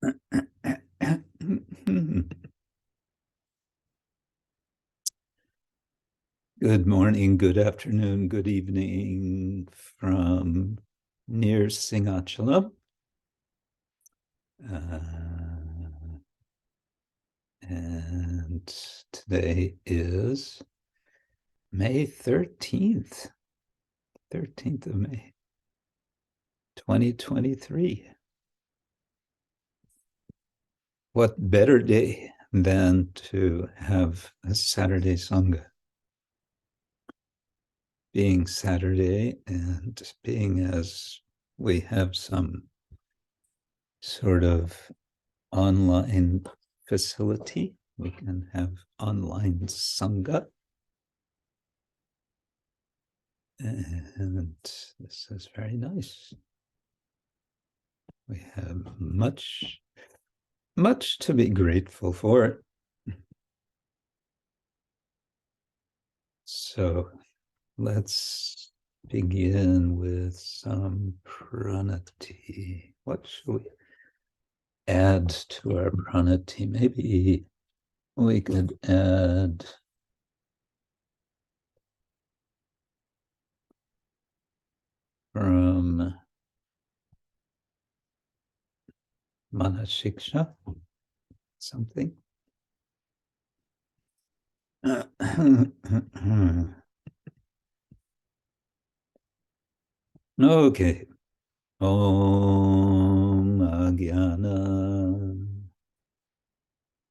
Good morning, good afternoon, good evening from near Simhachalam. And today is May 13th, 13th of May, 2023. What better day than to have a Saturday Sanga? Being Saturday and being as we have some sort of online facility, we can have online Sangha. And this is very nice. We have much to be grateful for. So let's begin with some pranati. What should we add to our pranati? Maybe we could add from Manasiksha something. Okay. Om Agyana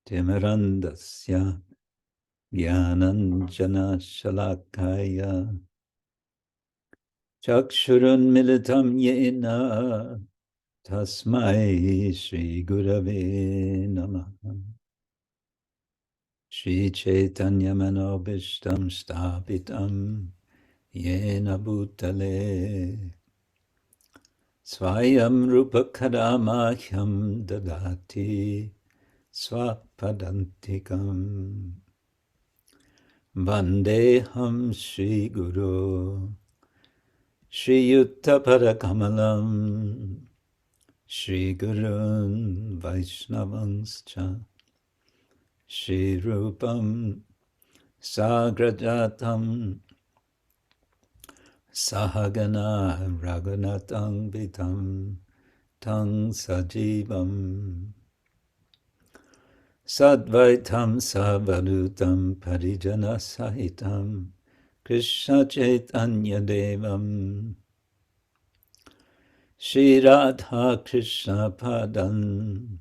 Timirandasya Jnananjana Shalakaya Chakshurun Militam Yena Tasmai Shri Gurave Namaha Shri Chaitanya Manobishtam Stapitam Yena Bhutale Swayam Rūpa-raghunātha-pade dadati swapadantikam Vandeham Shri Guru Shri Yuttha-parakamalam Shri Gurun Vaishnavanscha Shri Rupam Sagrajatam Sahagana Raghunatam Vitam Tang Sajivam Sadvaitam Savadutam Parijana Sahitam Krishna Chaitanya Devam Shri Radha Krishna Padan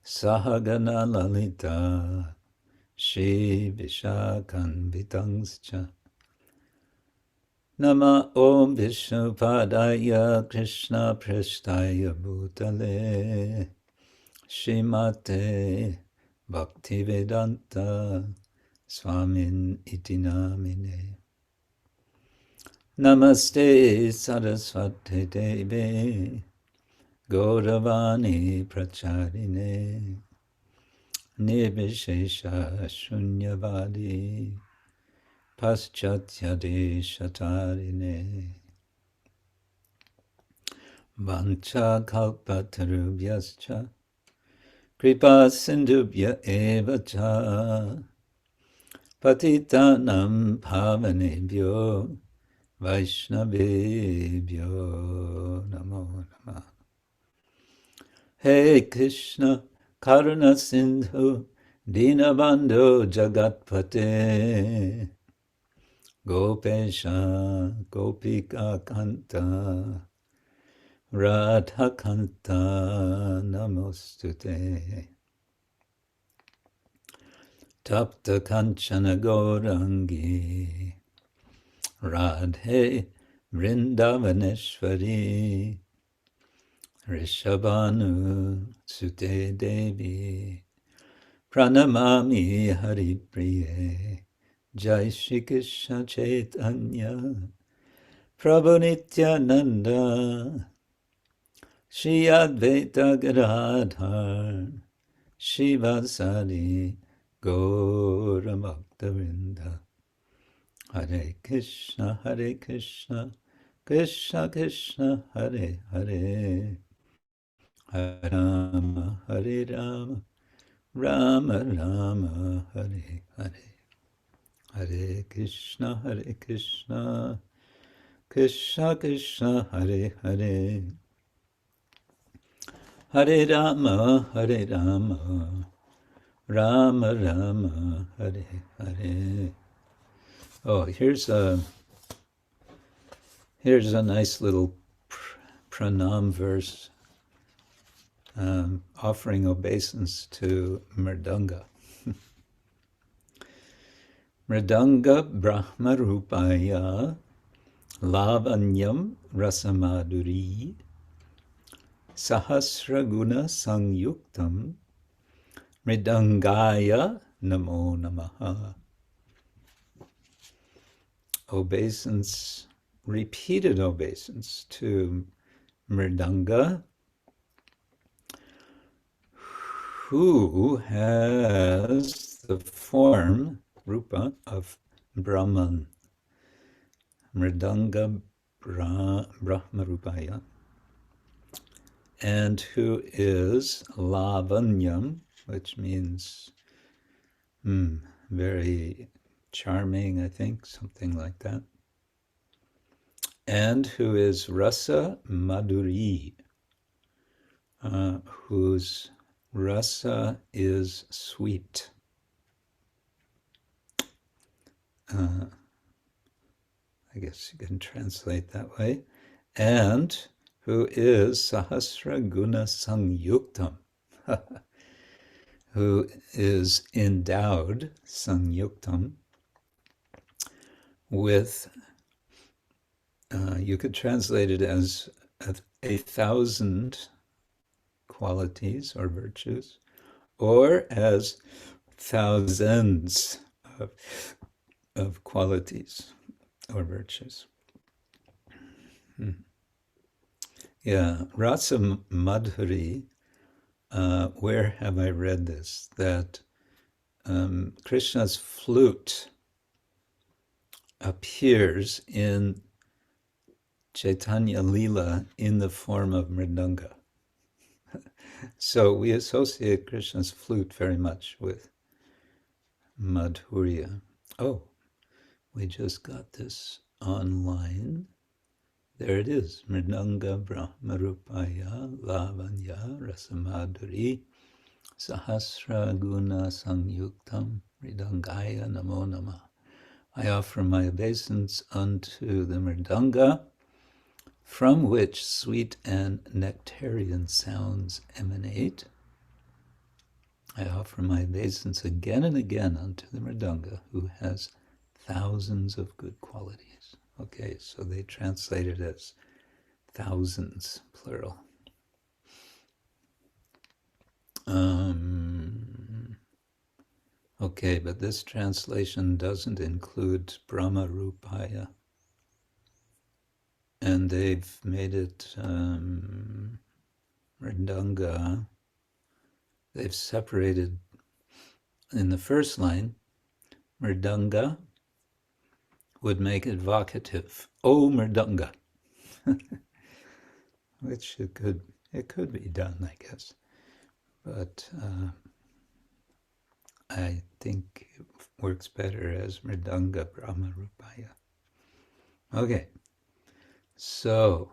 Sahagana Lalita Shri Vishakhan Vitangscha Nama Om Vishnu Padaya Krishna Prasthaya Bhutale Shrimate Bhaktivedanta Swamin iti namine Namaste Saraswati Deve Gauravani Pracharine Nirvishesha Shunyavadi Paschatya Deshatarine Vancha Kalpatarubhyascha Kripa Sindhubhya Evacha Patitanam Pavanebhyo Vaishnavebhyo Namo Namah Hare Krishna Karuna Sindhu Dinabandhu Jagatpate Gopesha Gopika Kanta Radha Kanta Namostute Tapta Kanchana Gaurangi Radhe Vrindavaneshwari Rishabhanu Sute Devi Pranamami Hari Priye Jai Shri Krishna Chaitanya Prabhu Nityananda Shri Advaita Gadadhar Shivasadi Gaura Bhakta-vrinda Hare Krishna Krishna Krishna Hare Hare Hare Rama, Hare Rama, Rama Rama, Hare Hare. Hare Krishna, Krishna Krishna, Hare Hare. Hare Rama, Rama Rama, Hare Hare. Oh, here's a nice little pranam verse offering obeisance to Mridanga. Mridanga Brahma Rupaya Lavanyam Rasamaduri Sahasraguna Sangyuktam Mridangaya Namo Namaha. Obeisance, repeated obeisance to Mridanga, who has the form, rupa, of Brahman. Mridanga Brahma Rupaya. And who is Lavanyam, which means very charming, I think, something like that. And who is Rasa Madhuri, whose rasa is sweet. I guess you can translate that way. And who is Sahasra Guna Sangyuktam, who is endowed, Sangyuktam, with, you could translate it as 1,000 qualities or virtues, or as thousands of qualities or virtues. Yeah, Rasa Madhuri, where have I read this? That Krishna's flute appears in Chaitanya Lila in the form of Mridanga. So we associate Krishna's flute very much with Madhurya. Oh, we just got this online. There it is. Mridanga Brahma Rupaya Lavanya Rasamadhuri Sahasra Guna Sangyuktam Mridangaya Namo Namah. I offer my obeisance unto the Mridanga, from which sweet and nectarian sounds emanate. I offer my obeisance again and again unto the Mridanga, who has thousands of good qualities. Okay, so they translate it as thousands, plural. Okay, but this translation doesn't include Brahma Rupaya. And they've made it Mridanga. They've separated in the first line, Mridanga would make it vocative. Oh, Mridanga. Which it could be done, I guess. But I think it works better as Mridanga Brahma Rupaya. Okay. So,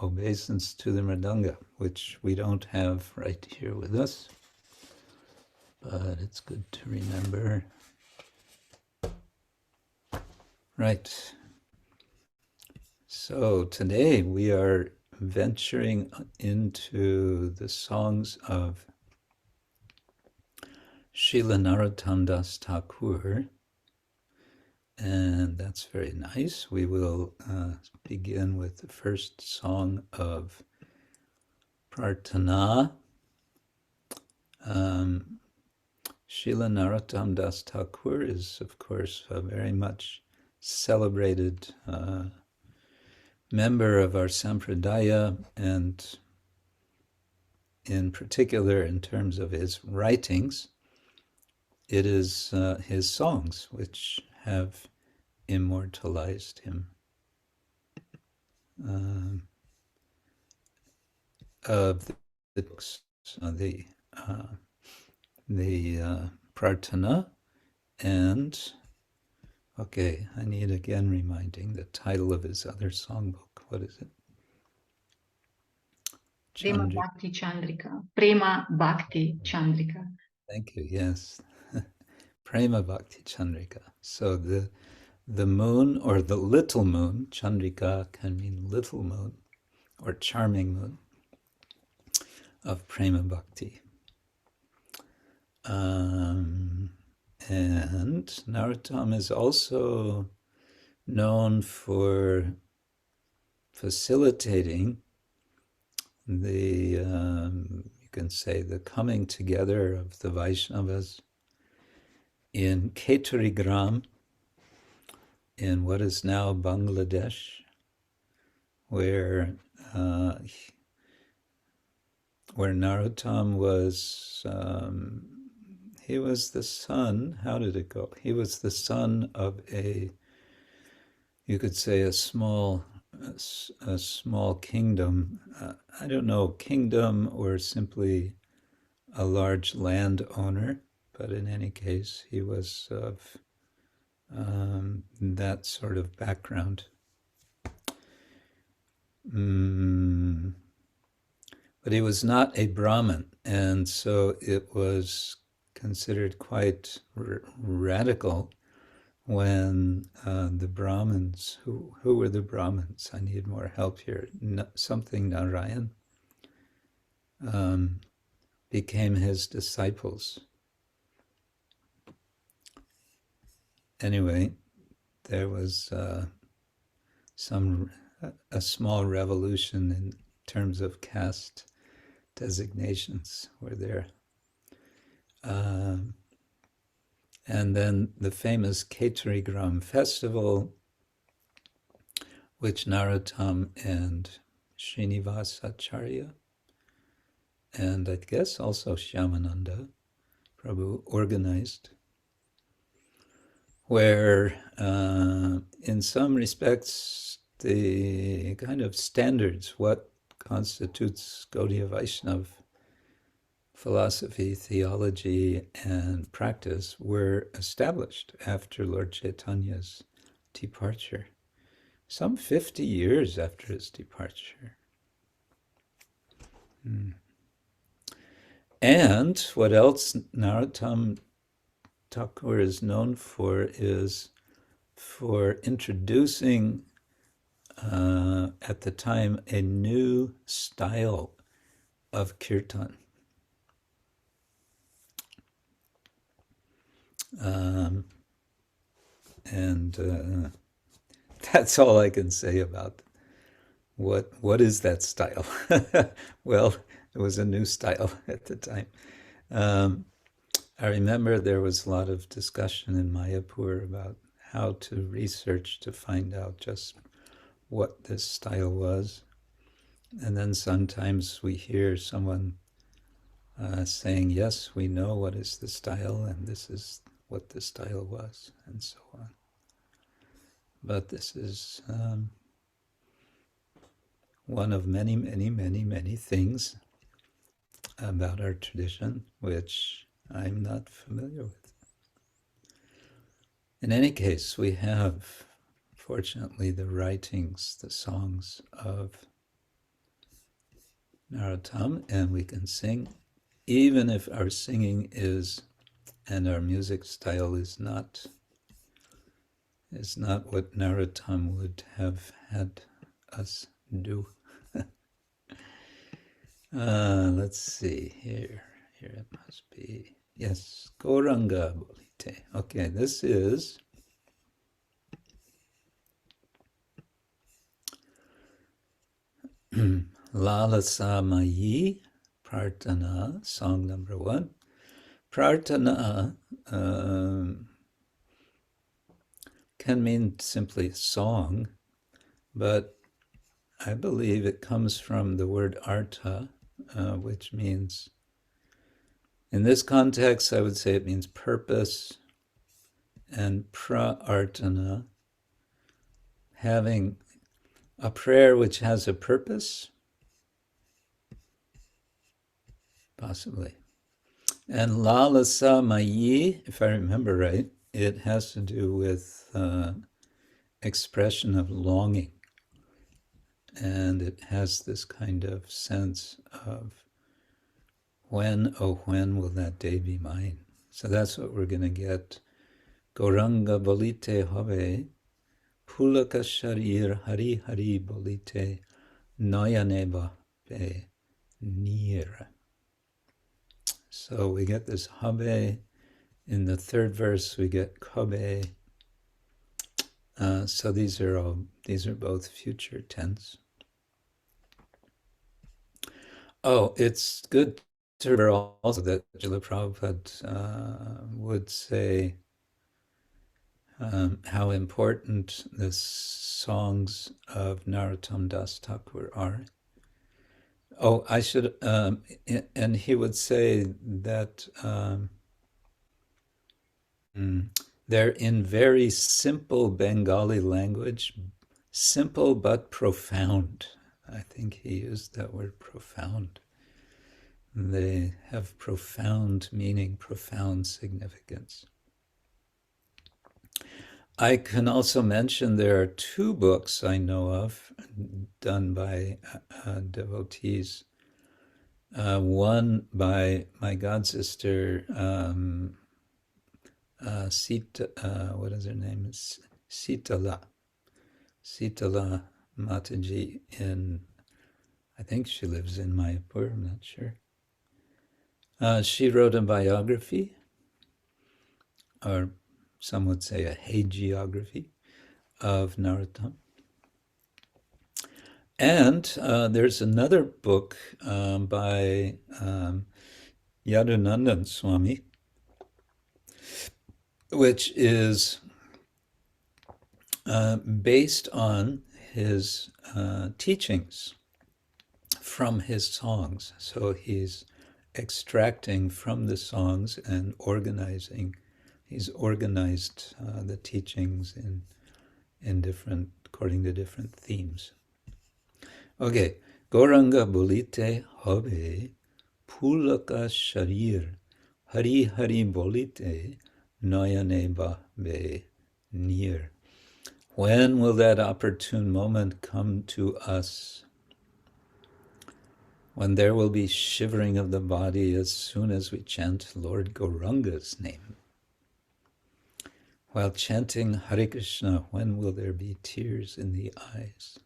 obeisance to the Mridanga, which we don't have right here with us, but it's good to remember. Right. So today we are venturing into the songs of Srila Narottama-dāsa Thakura, and that's very nice. We will begin with the first song of Prarthana. Srila Narottama-dāsa Thakura is, of course, a very much celebrated member of our sampradaya, and in particular, in terms of his writings, it is his songs which have immortalized him. Of Prarthana, and okay, I need again reminding the title of his other songbook. What is it? Prema Bhakti Chandrika. Prema Bhakti Chandrika. Thank you. Yes, Prema Bhakti Chandrika. So the moon or the little moon, Chandrika can mean little moon or charming moon of Prema Bhakti. And narottama is also known for facilitating the, you can say, the coming together of the Vaishnavas in Kheturi in what is now Bangladesh, where Narottama was, he was the son, how did it go? He was the son of you could say a small kingdom, I don't know, kingdom or simply a large landowner, but in any case, he was of that sort of background. But he was not a Brahmin, and so it was considered quite radical when the Brahmins, who were the Brahmins? I need more help here. Something Narayan became his disciples. Anyway, there was a small revolution in terms of caste designations were there. And then the famous Kheturi festival, which Narottama and Srinivasacharya, and I guess also Shyamananda Prabhu organized, where in some respects the kind of standards, what constitutes Gaudiya Vaishnava philosophy, theology, and practice were established after Lord Chaitanya's departure, some 50 years after his departure. And what else Narottama Thakura is known for is for introducing at the time a new style of kirtan. And that's all I can say about what is that style. Well, it was a new style at the time. I remember there was a lot of discussion in Mayapur about how to research to find out just what this style was. And then sometimes we hear someone saying, yes, we know what is the style, and this is what the style was, and so on. But this is one of many, many, many, many things about our tradition which I'm not familiar with. In any case, we have, fortunately, the writings, the songs of Narottama, and we can sing, even if our singing is, and our music style is not what Narottama would have had us do. Let's see, here it must be, yes, Gaurāńga Bolite. Okay, this is Lalasmayi, Prarthana, song number 1. Prarthana can mean simply song, but I believe it comes from the word artha, which means, in this context, I would say it means purpose, and prarthana, having a prayer which has a purpose, possibly. And Lalasmayi, if I remember right, it has to do with expression of longing. And it has this kind of sense of when, oh when will that day be mine? So that's what we're going to get. Gauranga Bolite Habe, pulaka-śarīra Hari Hari Bolite, nayane be nīra. So we get this Habe. In the third verse we get kabe. So these are both future tense. Oh, it's good to remember also that Srila Prabhupada would say how important the songs of narottama-dāsa Thakura are. Oh, I should, and he would say that they're in very simple Bengali language, simple but profound. I think he used that word profound. They have profound meaning, profound significance. I can also mention there are two books I know of done by devotees. One by my god sister, Sita, what is her name? Sitala Mataji in, I think she lives in Mayapur, I'm not sure. She wrote a biography, or some would say a hagiography of Narottama. And there's another book by Yadunandan Swami, which is based on his teachings from his songs. So he's extracting from the songs and organizing. He's organized the teachings in different, according to different themes. Okay, Gauranga Bolite Habe, pulaka-śarīra Hari Hari Bolite, nayane be nīra. When will that opportune moment come to us? When there will be shivering of the body as soon as we chant Lord Gauranga's name. While chanting Hare Krsna, when will there be tears in the eyes?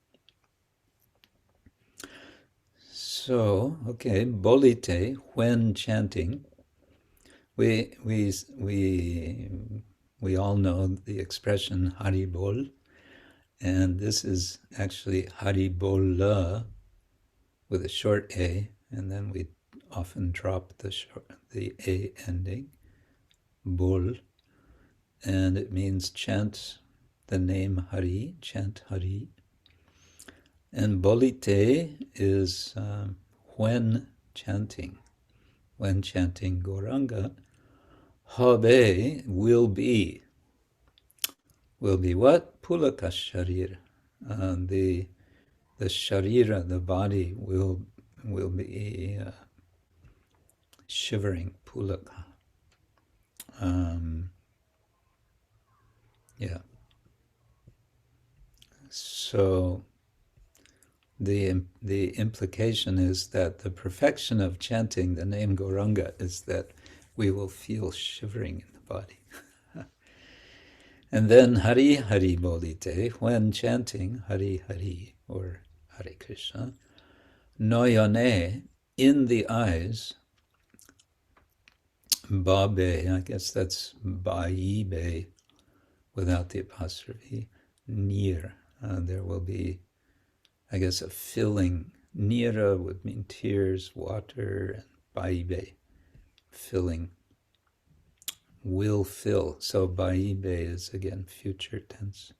So, okay, Bolite, when chanting, we all know the expression haribol, and this is actually haribola with a short a, and then we often drop the a ending, bol, and it means chant the name Hari, chant Hari. And Bolite is when chanting Gauranga. Habe will be what? Pulaka-śarīra. The śrī-br, the body, will be shivering, pulaka. Yeah. So the implication is that the perfection of chanting the name Gauranga is that we will feel shivering in the body. And then Hari Hari Bolite, when chanting Hari Hari or Hare Krishna, nayane, in the eyes, babe, I guess that's hoibe without the apostrophe, nīra. There will be, I guess, a filling. Nīra would mean tears, water, and hoibe, filling, will fill. So hoibe is again future tense.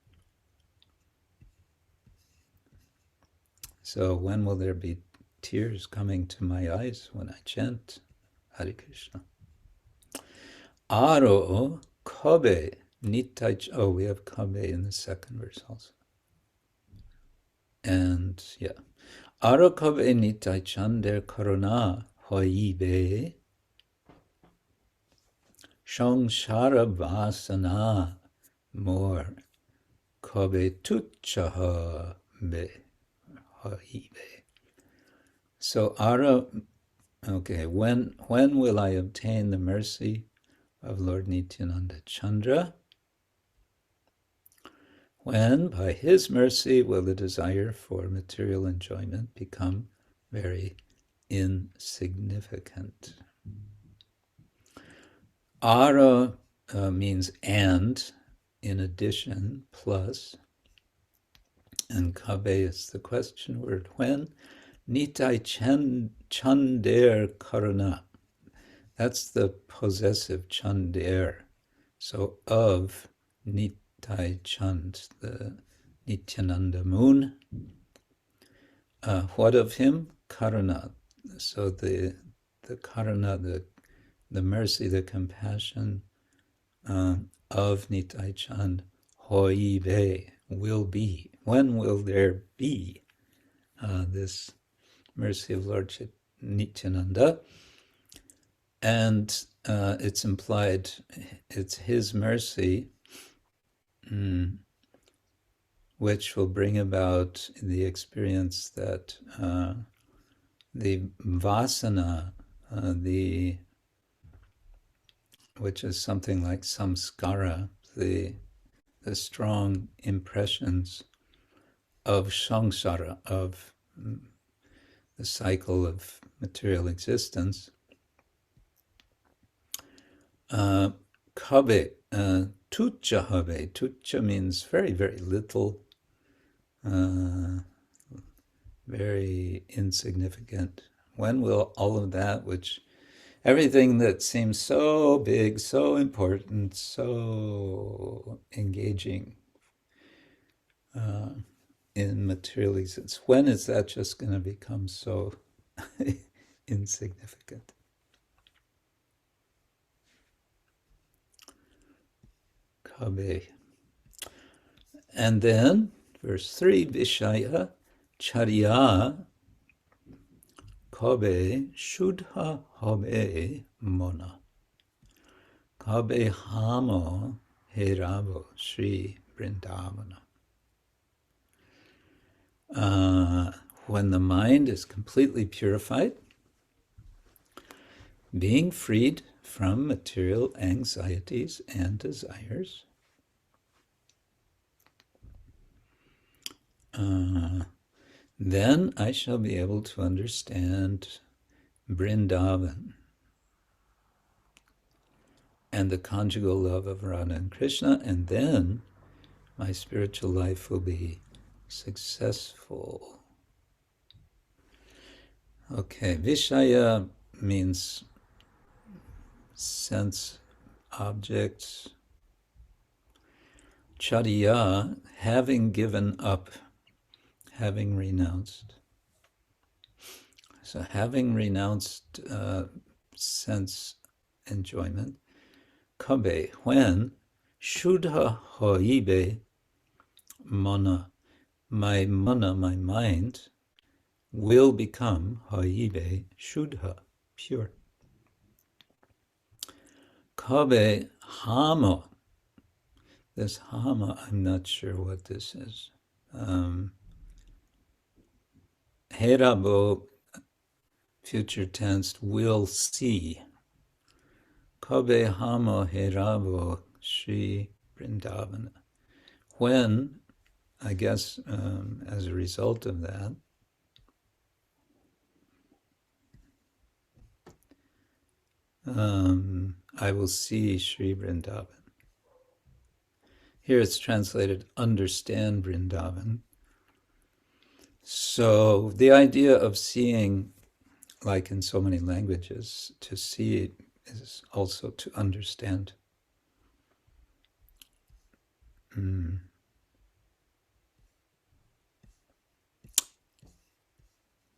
So when will there be tears coming to my eyes when I chant Hare Krishna? Aro kabe nitāi-cānder. Oh, we have kabe in the second verse also. And yeah. Aro kabe nitāi-cānder karuna hoibe, sāra-bāsanā, mora, kabe tuccha Habe, hoibe. So okay, when will I obtain the mercy of Lord Nityananda Chandra? When, by his mercy, will the desire for material enjoyment become very insignificant? Ara means and, in addition, plus, and kabe is the question word. When? Nitāi-cānder karuna. That's the possessive cānder. So of Nitāi-cānd, the Nityananda moon. What of him? Karuna. So the karuna, the mercy, the compassion of Nitāi-cānd, hoibe, will be. When will there be this mercy of Lord Nityananda? And it's implied it's his mercy which will bring about the experience that the vasana, which is something like samskara, the strong impressions of samsara, of the cycle of material existence. Kabe, tuccha Habe. Tuccha means very, very little, very insignificant. When will all of that, everything that seems so big, so important, so engaging in material existence, when is that just going to become so insignificant? Habe. And then, verse 3, Vishaya, chāriyā, kabe, śuddha Habe, mora, kabe, hāma, herabo, śrī-br. When the mind is completely purified, being freed from material anxieties and desires, then I shall be able to understand Vrindavan and the conjugal love of Radha and Krishna, and then my spiritual life will be successful. Okay, Vishaya means sense objects. Chāriyā, having given up, having renounced. So having renounced sense enjoyment. Kabe, when śuddha hoibe, mana, my mind, will become hoibe, śuddha, pure. Kabe, hāma. This hāma, I'm not sure what this is. Herabo, future tense, will see. Kabe, hāma, herabo, śrī-br. When, I guess, as a result of that, I will see śrī-br. Here it's translated, understand Vrindavan. So the idea of seeing, like in so many languages, to see is also to understand.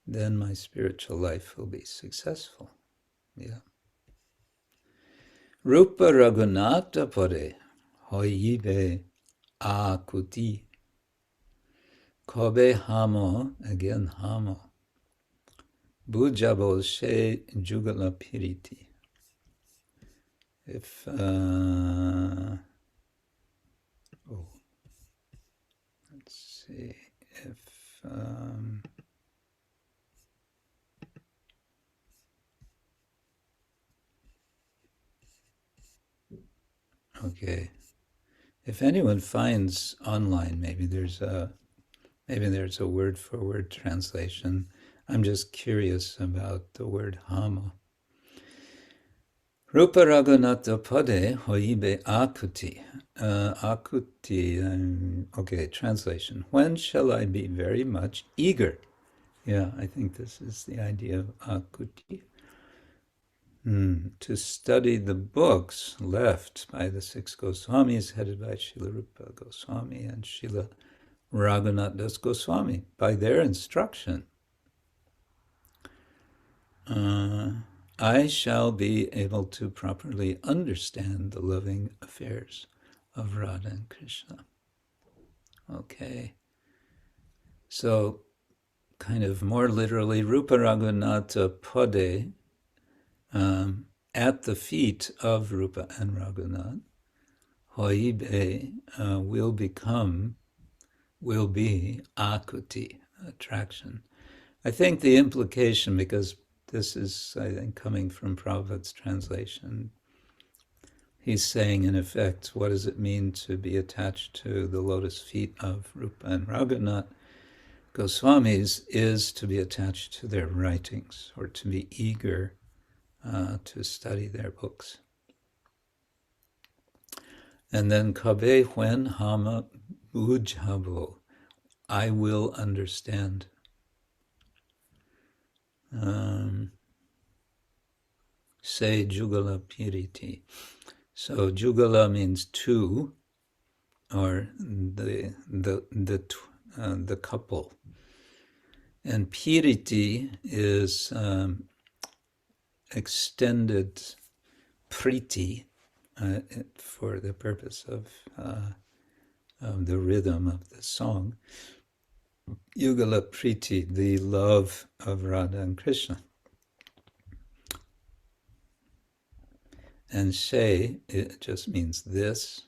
Then my spiritual life will be successful. Yeah. Rūpa-raghunātha-pade, hoibe, ākuti, kabe, hāma, again hāma, Bujabo she jugala-pīriti. If, let's see, if, okay, if anyone finds online, maybe there's a word-for-word translation. I'm just curious about the word hāma. Rūpa-raghunātha-pade hoibe ākuti. Ākuti, okay, translation. When shall I be very much eager? Yeah, I think this is the idea of ākuti. To study the books left by the six Goswamis, headed by Srila Rupa Goswami and Srila Raghunath Goswami, by their instruction. I shall be able to properly understand the loving affairs of Radha and Krishna. Okay. So, kind of more literally, rūpa-raghunātha-pade, at the feet of Rupa and Raghunath, hoibe will be ākuti, attraction. I think the implication, because this is, I think, coming from Prabhupada's translation, he's saying, in effect, what does it mean to be attached to the lotus feet of Rupa and Raghunath Goswamis is to be attached to their writings, or to be eager to study their books. And then kabe, when, hāma, bujabo, I will understand. Say jugala-pīriti. So jugala means two, or the couple, and pīriti is extended priti for the purpose of the rhythm of the song. Jugala-pīriti, the love of Radha and Krishna. And she, it just means this.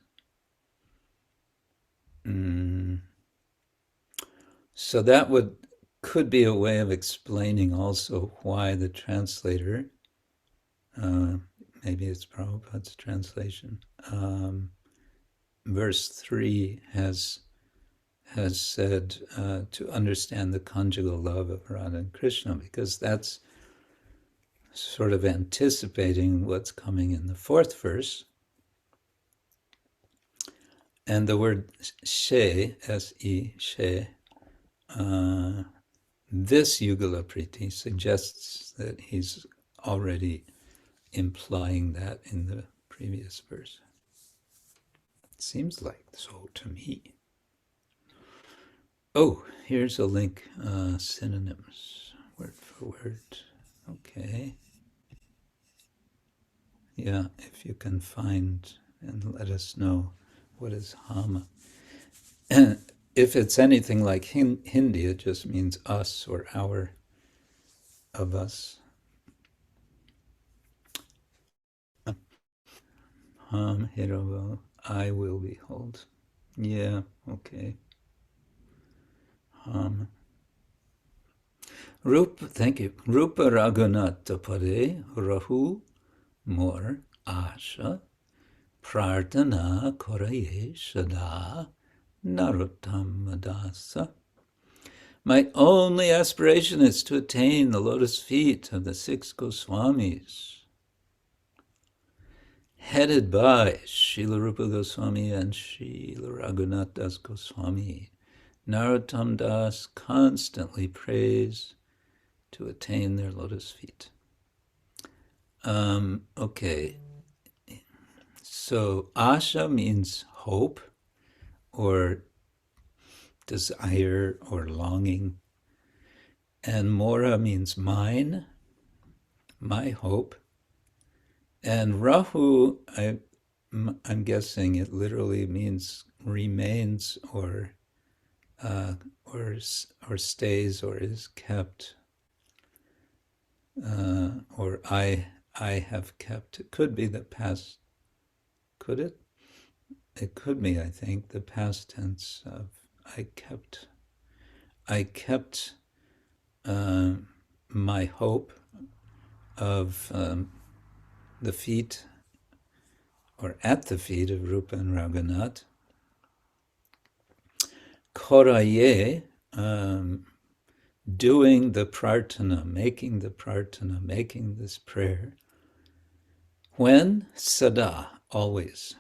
So that could be a way of explaining also why the translator, maybe it's Prabhupada's translation, verse 3 has said to understand the conjugal love of Radha and Krishna, because that's sort of anticipating what's coming in the fourth verse. And the word she, S-E, she, this yugala-pīriti suggests that he's already implying that in the previous verse. It seems like so to me. Oh, here's a link, synonyms, word for word. Okay. Yeah, if you can find and let us know what is hāma. And if it's anything like Hindi, it just means us or our, of us. Herabo, I will behold. Yeah, okay. Thank you. Rūpa-raghunātha-pade, rahu, mor, asha, Prarthana korayé śuddha, narottama-dāsa. My only aspiration is to attain the lotus feet of the six Goswamis, headed by Srila Rupa Goswami and Srila Raghunath Goswami. Narottama-dāsa constantly prays to attain their lotus feet. Okay. So asha means hope, or desire, or longing. And mora means mine, my hope. And rahu, I'm guessing it literally means remains, or stays, or is kept. or I have kept. It could be the past. Could it? It could be, I think, the past tense of I kept. I kept my hope of the feet, or at the feet of Rupa and Raghunath. Chāriyā, doing the Prarthana, making this prayer. When? Sada, always.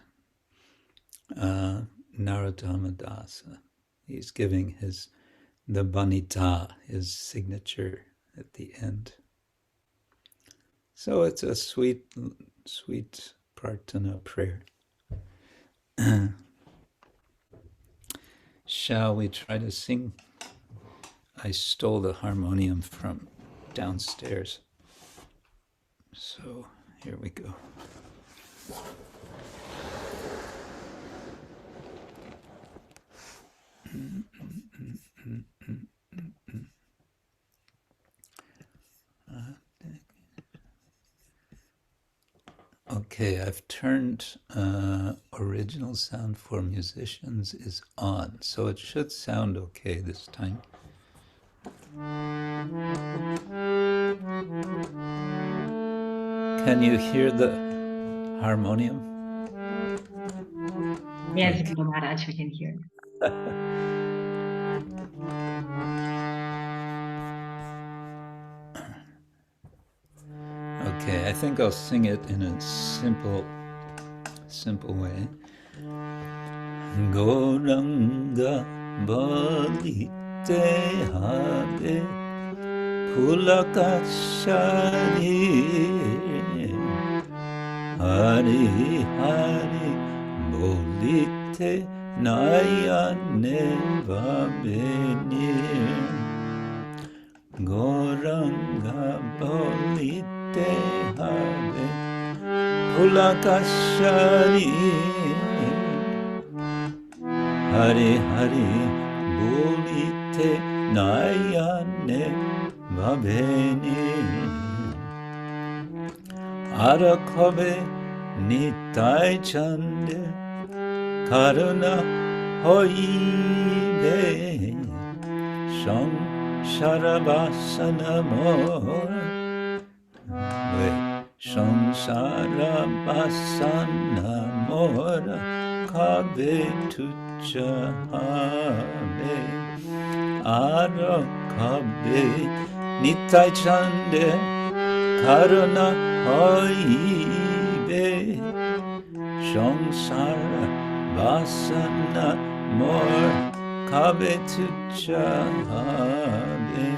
Narottama-dāsa. He's giving the banita, his signature at the end. So it's a sweet Prarthana prayer. Shall we try to sing? I stole the harmonium from downstairs. So here we go. Okay, I've turned original sound for musicians is on, so it should sound okay this time. Can you hear the harmonium? Yes, Guru Maharaj, we can hear. Okay, I think I'll sing it in a simple way. Gaurāńga Bolite Habe pulaka-śarīra Hare Bolite nayane Gaurāńga Bolite Habe pulaka-śarīra Hare Bolite nayane kabe nitāi-cānder karuna hoibe sāra-bāsanā mora sāra-bāsanā mora kabe tuccha Habe kabe nitāi-cānder karuna hoibe sāra-bāsanā mora kabe tuccha Habe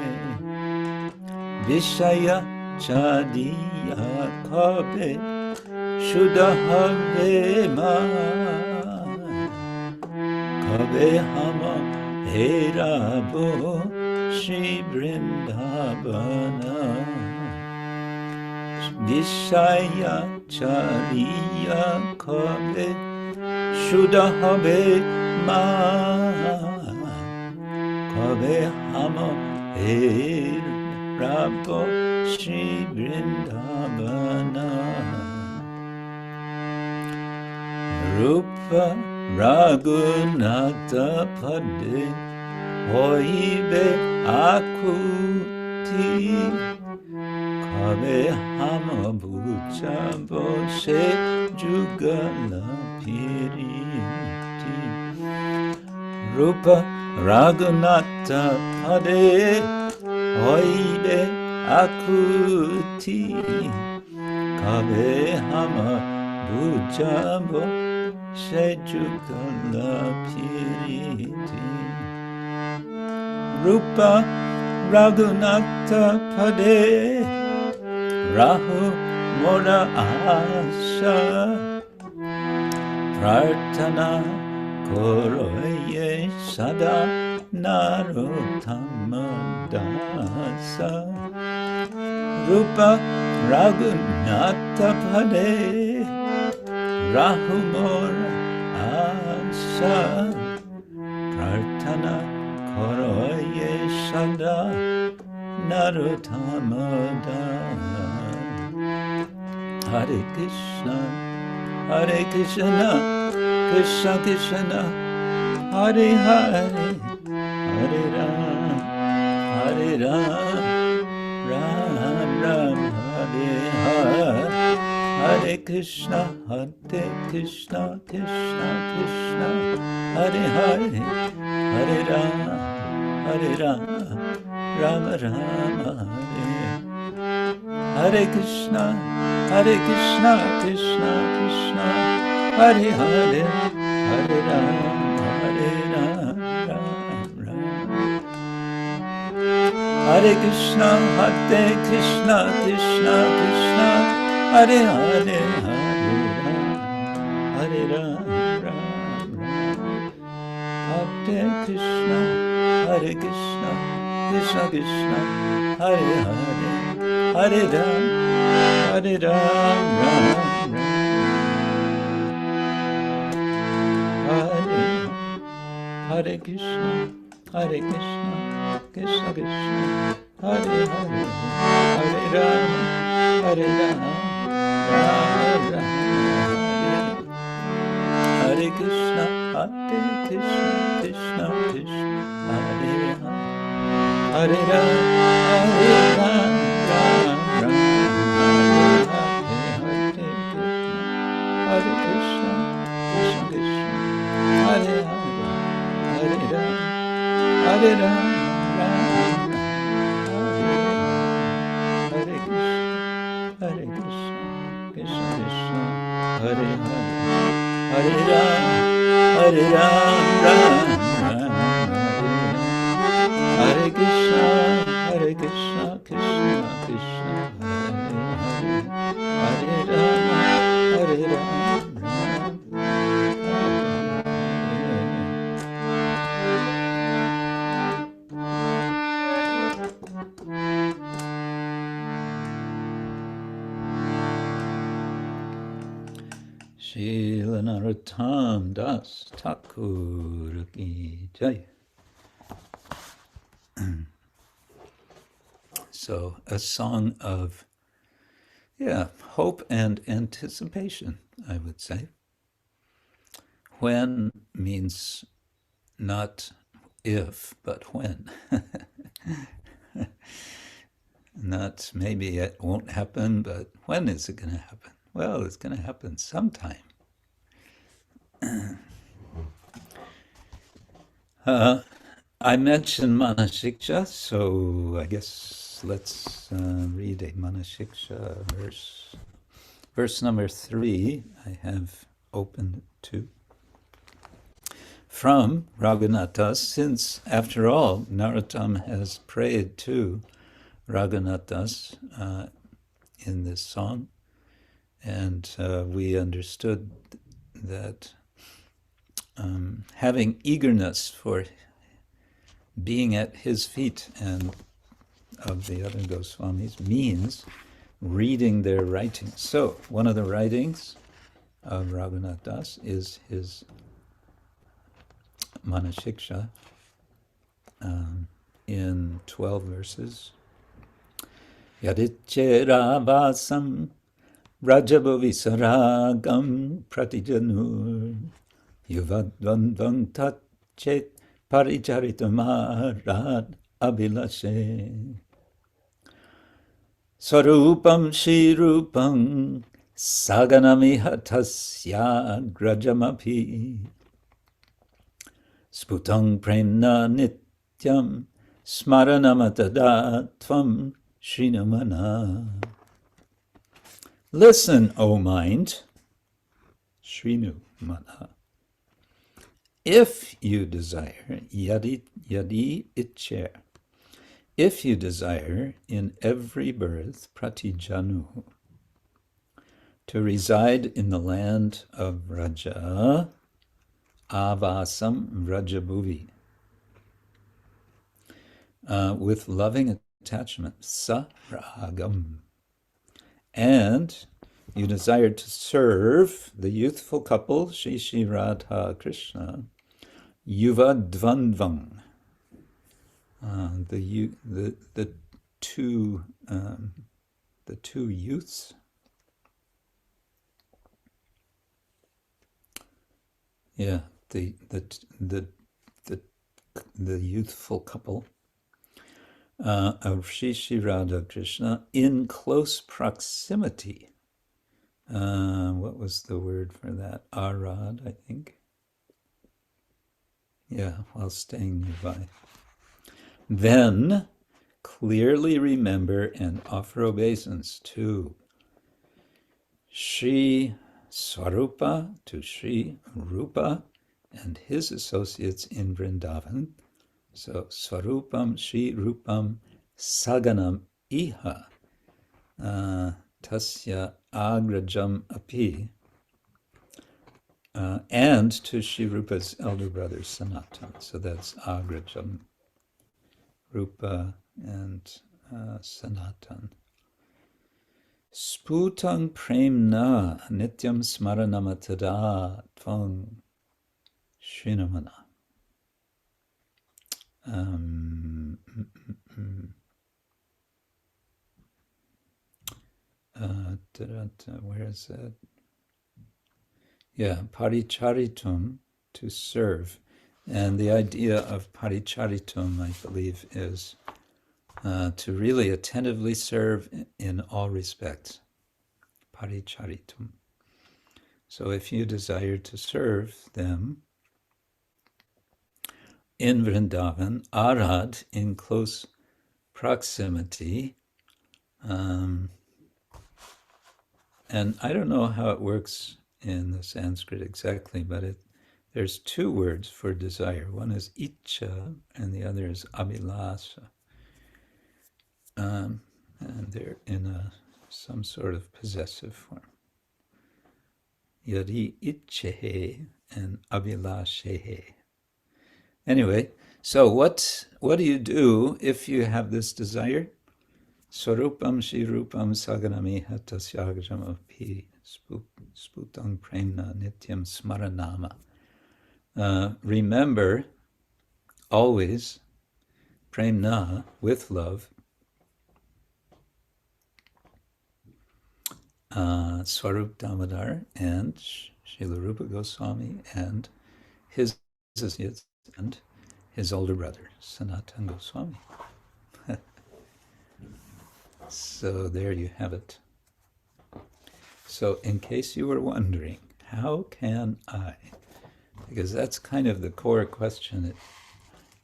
vishaya chāriyā kabe śuddha ma kabe hāma herabo śrī-br ndābana vishaya chāriyā kabe śuddha ma kabe hāma herabo śrī-br ndābana rūpa-raghunātha-pade hoibe ākuti kabe hāma jugala-pīriti rūpa-raghunātha-pade hoibe ākuti kabe hāma jugala-pīriti rūpa-raghunātha-pade rahu mora āsha Prarthana koroye sada narottama-dāsa rūpa-raghunātha-pade rahu mora āsha Prarthana koroye sada narottama-dāsa. Hare Krishna, Hare Krishna, Krishna Krishna, Hare Hare, Hare Ram, Hare Ram, Ram Ram, Hare Hare, Hare Krishna, Krishna Krishna, Hare Hare, Hare Ram, Hare Ram, Ram Ram, Hare Krishna, Krishna Krishna, Hare Hare, Hare Ram, Ram Ram. Hare Krishna, Krishna Krishna, Hare Hare, Hare Ram, Ram Ram. Hare Krishna, Krishna Krishna, Hare Hare, Hare Ram, Ram Ram. Hare Krishna, Krishna Krishna, Hare Hare, Hare Ram, Ram Ram. Hare Krishna, Krishna Krishna, Hare Hare, Hare Ram, Ram Ram. Hare Krishna, Krishna, Hare Hare, Hare Ram, Ram, Hare Krishna, Krishna Krishna, Hare Hare, Hare Ram, Ram Ram. Hare Krishna, Krishna Krishna, Hare Hare, Hare Ram, Ram. Srila narottama-dāsa Thakura ki jai. So, a song of, hope and anticipation, I would say. When means not if, but when. Not maybe it won't happen, but when is it going to happen? Well, it's going to happen sometime. I mentioned Manasiksha, so I guess let's read a Manasiksha verse. Verse number 3, I have opened to. From Raghunātha, since, after all, Narottama has prayed to Raghunāthas in this song, and we understood that having eagerness for being at his feet and of the other Goswamis means reading their writings. So one of the writings of Raghunātha is his Manasiksha in 12 verses. Yadiccherāvāsam rajabhavisarāgam pratijanur yuvadvandvam tachet paricharitamārāt abhilashe sarupam śrī-rupam saganamiha tasya grajamapi sputang premna nityam smaranamatada-tvam srinamana. Listen, O mind, Srinumana. If you desire, yadi itcher, if you desire in every birth, pratijanu, to reside in the land of Raja, avasam Rajabhuvi, with loving attachment, saragam, and you desire to serve the youthful couple, Shri Radha Krishna, Yuva Dvandvang, the two youths. Yeah, the youthful couple of Sri Radha Krishna in close proximity. What was the word for that? Arad, I think. Yeah, while staying nearby. Then clearly remember and offer obeisance to Sri Swarupa, to Sri Rupa and his associates in Vrindavan. So Swarupam Sri Rupam Saganam Iha Tasya Agrajam Api, and to Sri Rupa's elder brother Sanatan. So that's Agrajam, Rupa and Sanatan. Sputang premna nityam smaranamatara tvang shrinamana. Where is that? Yeah, paricharitum, to serve. And the idea of paricharitum, I believe, is to really attentively serve in all respects. Paricharitum. So if you desire to serve them in Vrindavan, Arad, in close proximity, and I don't know how it works in the Sanskrit exactly, but there's two words for desire. One is icha, and the other is abhilasa. And they're in some sort of possessive form. Yadi ichehe and abhilashehe. Anyway, so what do you do if you have this desire? Swarupam Shirupam Saganamiha Tasyagajam Api Sputang Premna Nityam Smaranama. Remember always, Premna, with love, Swarup Damodar and Srila Rupa Goswami and his associates and his older brother, Sanatana Goswami. So there you have it. So in case you were wondering, how can I? Because that's kind of the core question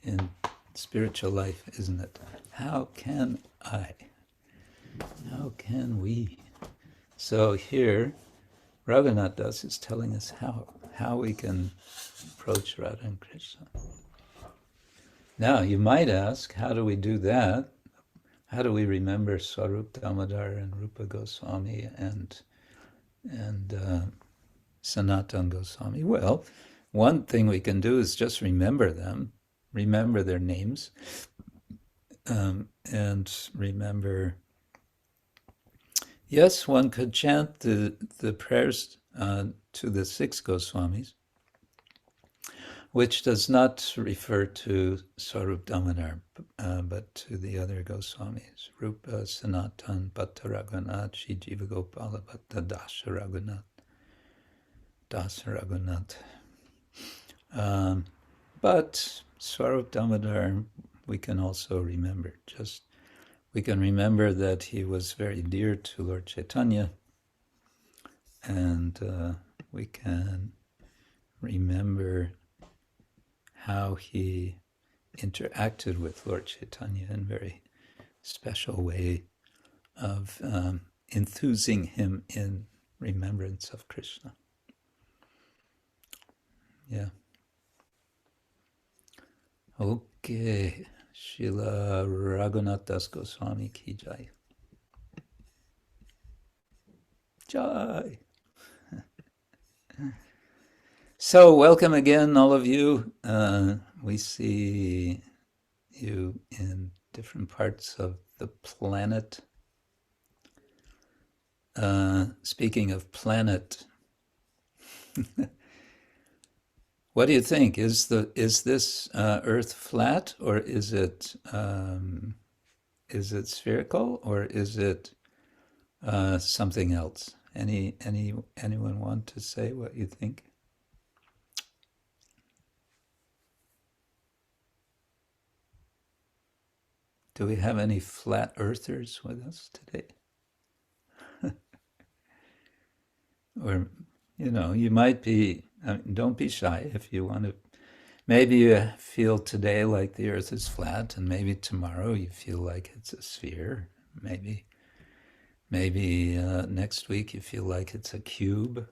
in spiritual life, isn't it? How can I? How can we? So here, Raghunath-dāsa is telling us how we can approach Radha and Krishna. Now, you might ask, how do we do that? How do we remember Swarup Damodar and Rupa Goswami and Sanatana Goswami? Well, one thing we can do is just remember them, remember their names, and remember. Yes, one could chant the prayers to the 6 Goswamis, which does not refer to Swarup Damodar, but to the other Goswamis, Rupa, Sanatan, Bhatta Raghunath, Shri Jiva Gopala, Bhatta Dasa Raghunath. But Swarup Damodar we can also remember. We can remember that he was very dear to Lord Chaitanya, and we can remember how he interacted with Lord Chaitanya in a very special way of enthusing him in remembrance of Krishna. Yeah. Okay. Srila Raghunath Das Goswami ki jai. Jai. So, welcome again, all of you. We see you in different parts of the planet. Speaking of planet, what do you think? Is this Earth flat, or is it Is it spherical or is it something else? Anyone want to say what you think? Do we have any flat earthers with us today? Or, you might be, don't be shy if you want to. Maybe you feel today like the earth is flat, and maybe tomorrow you feel like it's a sphere. Maybe next week you feel like it's a cube.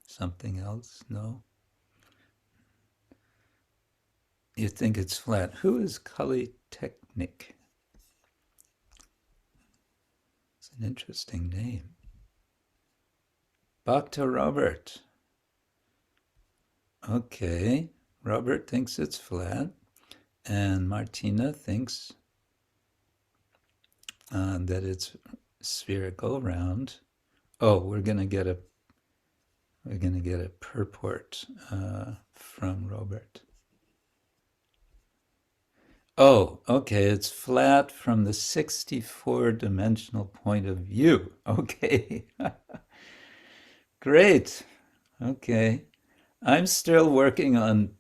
Something else? No? You think it's flat. Who is Kali Technic? It's an interesting name. Bhakta Robert. Okay, Robert thinks it's flat, and Martina thinks that it's spherical, round. Oh, we're gonna get a purport from Robert. Oh, okay, it's flat from the 64-dimensional point of view. Okay, great. Okay, I'm still working on,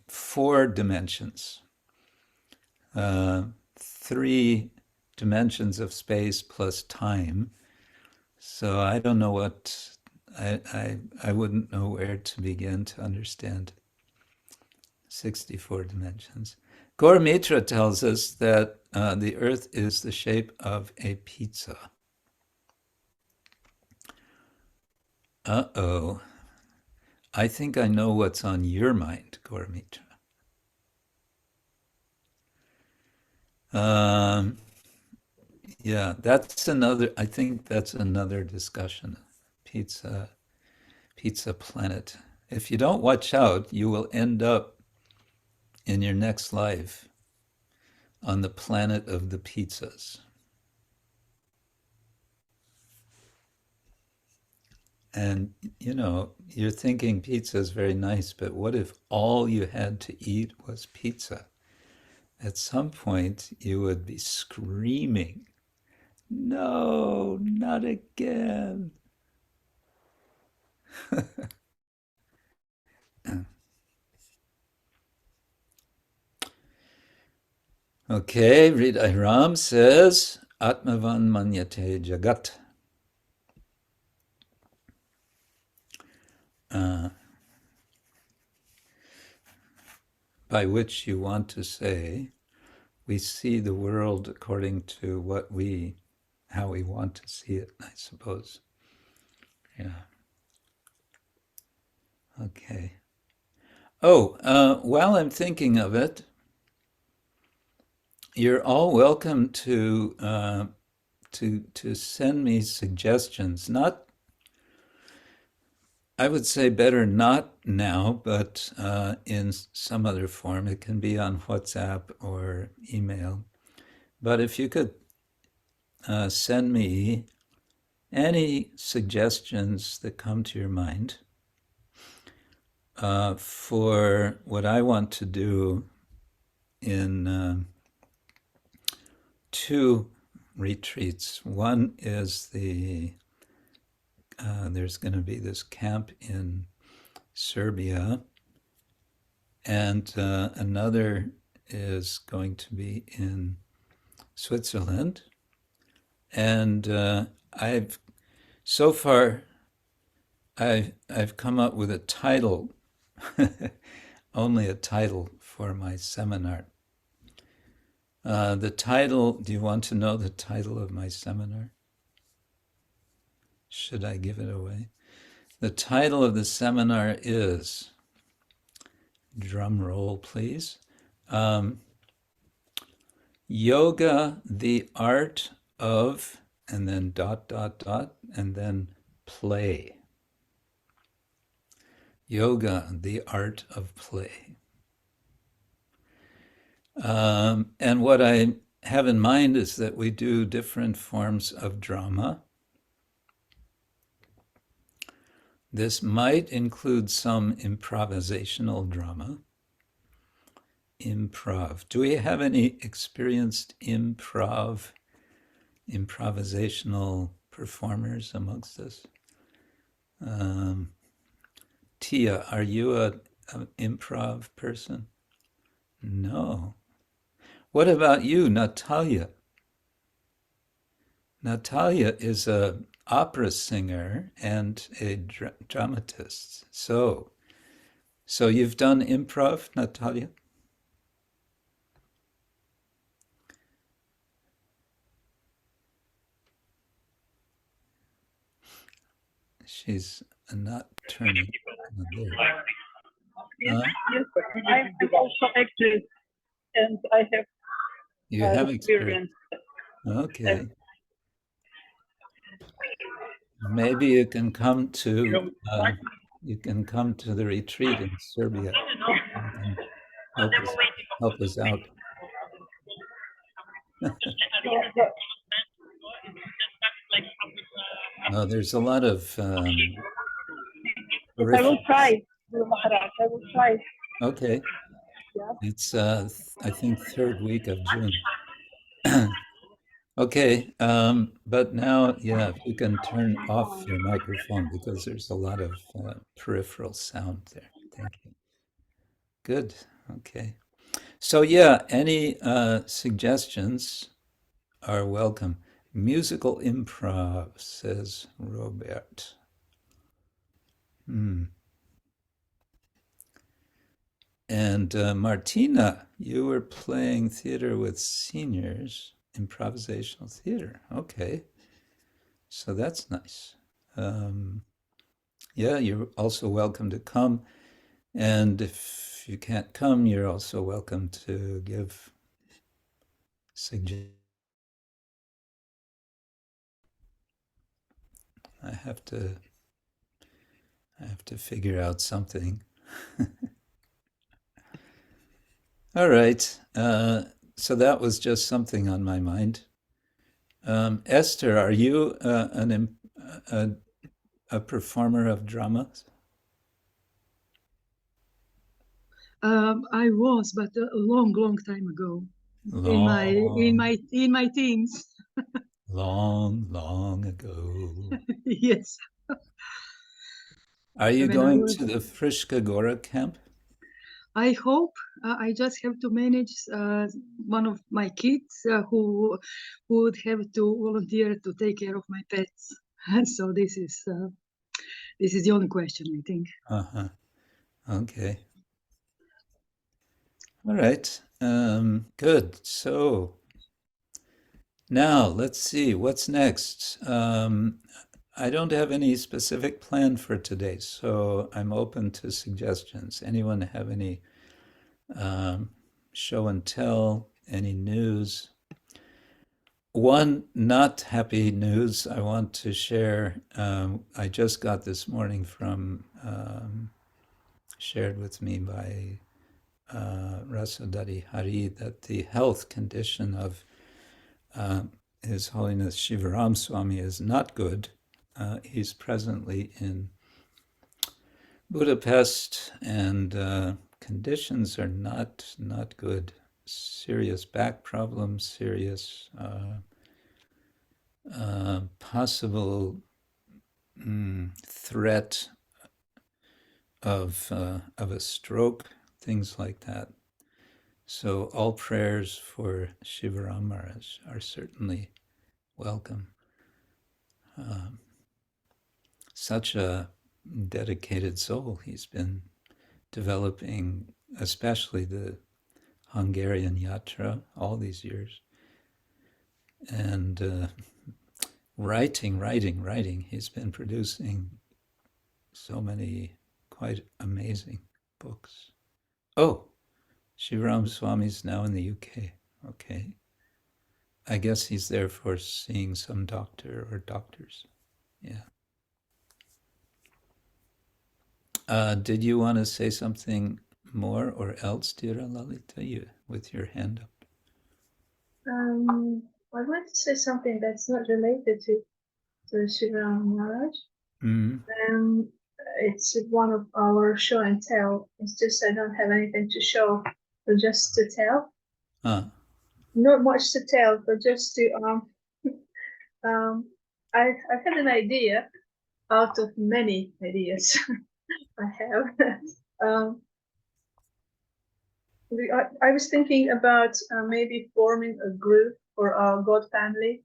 4 dimensions. 3 dimensions of space plus time. So I don't know what, I wouldn't know where to begin to understand 64 dimensions. Gaurā tells us that the earth is the shape of a pizza. Uh-oh. I think I know what's on your mind, Gaurā. Yeah, I think that's another discussion. Pizza planet. If you don't watch out, you will end up in your next life on the planet of the pizzas. And, you're thinking pizza is very nice, but what if all you had to eat was pizza? At some point, you would be screaming, "No, not again." Okay, Hridai Ram says, Atmavan manyate jagat. By which you want to say, we see the world according to how we want to see it, I suppose. Yeah. Okay. Oh, while I'm thinking of it, you're all welcome to send me suggestions. Not, I would say better not now, but in some other form. It can be on WhatsApp or email. But if you could send me any suggestions that come to your mind for what I want to do in 2 retreats. One is there's going to be this camp in Serbia, and another is going to be in Switzerland. And I've come up with a title, only a title for my seminar. The title, do you want to know the title of my seminar? Should I give it away? The title of the seminar is, drum roll please, Yoga, the Art of, and then ... and then play. Yoga, the Art of Play. And what I have in mind is that we do different forms of drama. This might include some improvisational drama improv. Do we have any experienced improvisational performers amongst us? Tia, are you an improv person? No. What about you, Natalia? Natalia is an opera singer and a dramatist. So you've done improv, Natalia? She's not turning on there. Yes, I'm also actress, and I have You have experience. Okay. Maybe you can come to the retreat in Serbia and help us out. No, there's a lot of. I will try, Maharaj. I will try. Okay. Yeah. It's I think 3rd week of June. Okay, but now, yeah, if you can turn off your microphone because there's a lot of peripheral sound there. Thank you. Good. Okay. So yeah, any suggestions are welcome. Musical improv, says Robert. And Martina, you were playing theater with seniors, improvisational theater. Okay. So that's nice. Yeah, you're also welcome to come. And if you can't come, you're also welcome to give suggestions. I have to figure out something. All right. So that was just something on my mind. Esther, are you a performer of drama? I was, but a long time ago. In my teens. long ago. Yes. Are you going to the Frishka Gora camp? I hope. I just have to manage one of my kids who would have to volunteer to take care of my pets. So this is the only question, I think. Okay. All right. Good. So now let's see what's next. I don't have any specific plan for today, so I'm open to suggestions. Anyone have any show and tell, any news? One not happy news I want to share, I just got this morning from, shared with me by Rasodari Hari, that the health condition of His Holiness Shivaram Swami is not good. He's presently in Budapest, and conditions are not good. Serious back problems, serious possible threat of a stroke, things like that. So all prayers for Shivaram Maharaj are certainly welcome. Such a dedicated soul. He's been developing, especially the Hungarian yatra, all these years. And writing. He's been producing so many quite amazing books. Oh, Shivaram Swami's now in the UK. Okay. I guess he's there for seeing some doctor or doctors. Yeah. Did you want to say something more or else, dear Lalita, you with your hand up? I want to say something that's not related to Shivaram Maharaj. It's one of our show and tell. It's just I don't have anything to show. just to tell. Ah, Not much to tell, but just to I had an idea out of many ideas I have. I was thinking about maybe forming a group for our God family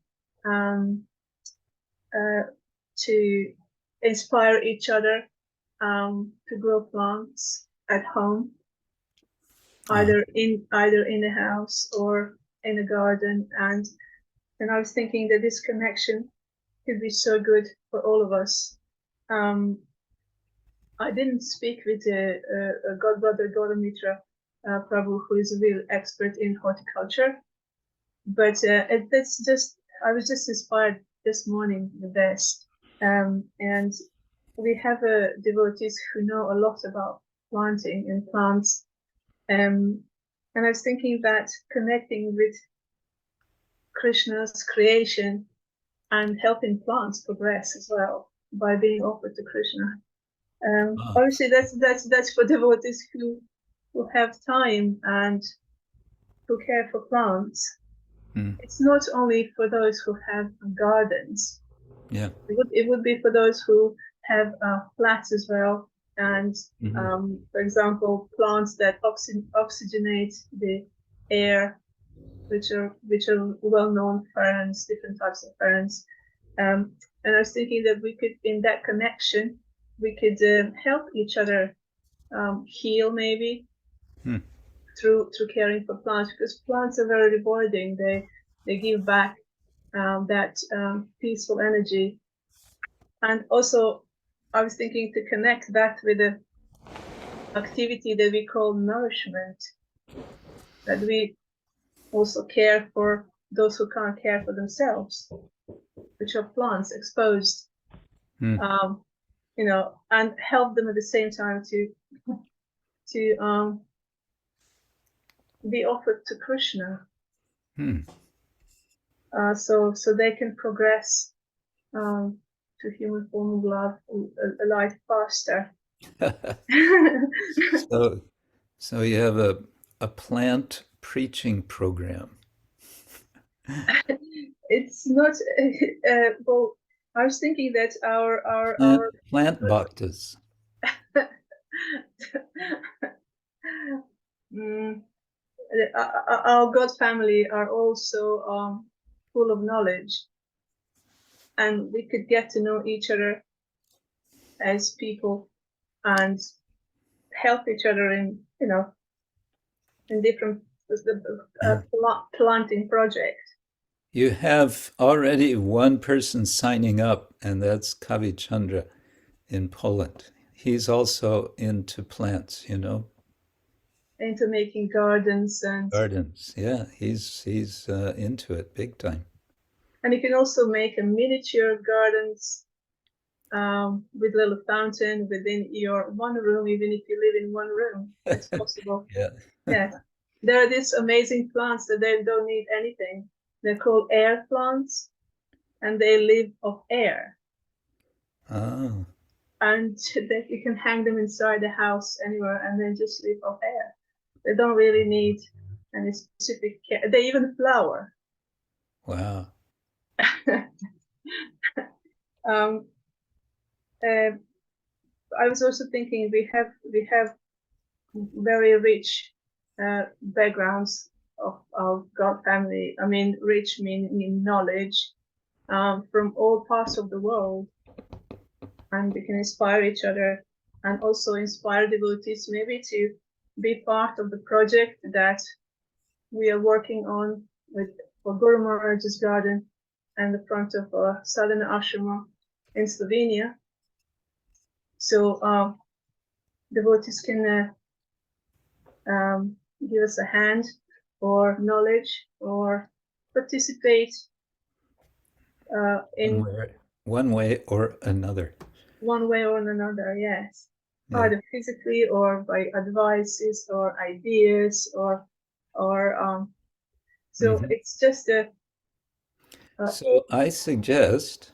to inspire each other to grow plants at home, either in a house or in a garden. And I was thinking that this connection could be so good for all of us. I didn't speak with a God brother Gautamitra Prabhu, who is a real expert in horticulture, but it's just, I was just inspired this morning with this. And we have devotees who know a lot about planting and plants. And I was thinking that connecting with Krishna's creation and helping plants progress as well by being offered to Krishna. Obviously, that's for devotees who have time and who care for plants. It's not only for those who have gardens. yeah. It would be for those who have flats as well, and for example, plants that oxygenate the air, which are well-known ferns, different types of ferns. And I was thinking that we could, in that connection, we could help each other heal, maybe through caring for plants, because plants are very rewarding. They give back that peaceful energy. And also, I was thinking to connect that with the activity that we call nourishment, that we also care for those who can't care for themselves, which are plants exposed, and help them at the same time to be offered to Krishna, so they can progress to human form of love a lot faster. So you have a plant preaching program. It's not well. I was thinking that our plant bhaktas. Our God family are also full of knowledge, and we could get to know each other as people and help each other in different planting projects. You have already one person signing up, and that's Kavi Chandra in Poland. He's also into plants, Into making gardens and gardens. Yeah, he's into it big time. And you can also make a miniature gardens with a little fountain within your one room, even if you live in one room. It's possible. Yeah. There are these amazing plants that they don't need anything. They're called air plants, and they live off air. Oh. And you can hang them inside the house anywhere, and they just live off air. They don't really need any specific care. They even flower. Wow. I was also thinking we have very rich backgrounds of our God family. I mean, rich meaning knowledge from all parts of the world, and we can inspire each other and also inspire devotees maybe to be part of the project that we are working on for Guru Maharaj's garden and the front of Sadhana Ashrama in Slovenia. So devotees can give us a hand or knowledge or participate in one way or another. One way or another, yes. Yeah. Either physically or by advices or ideas or so it's just a so I suggest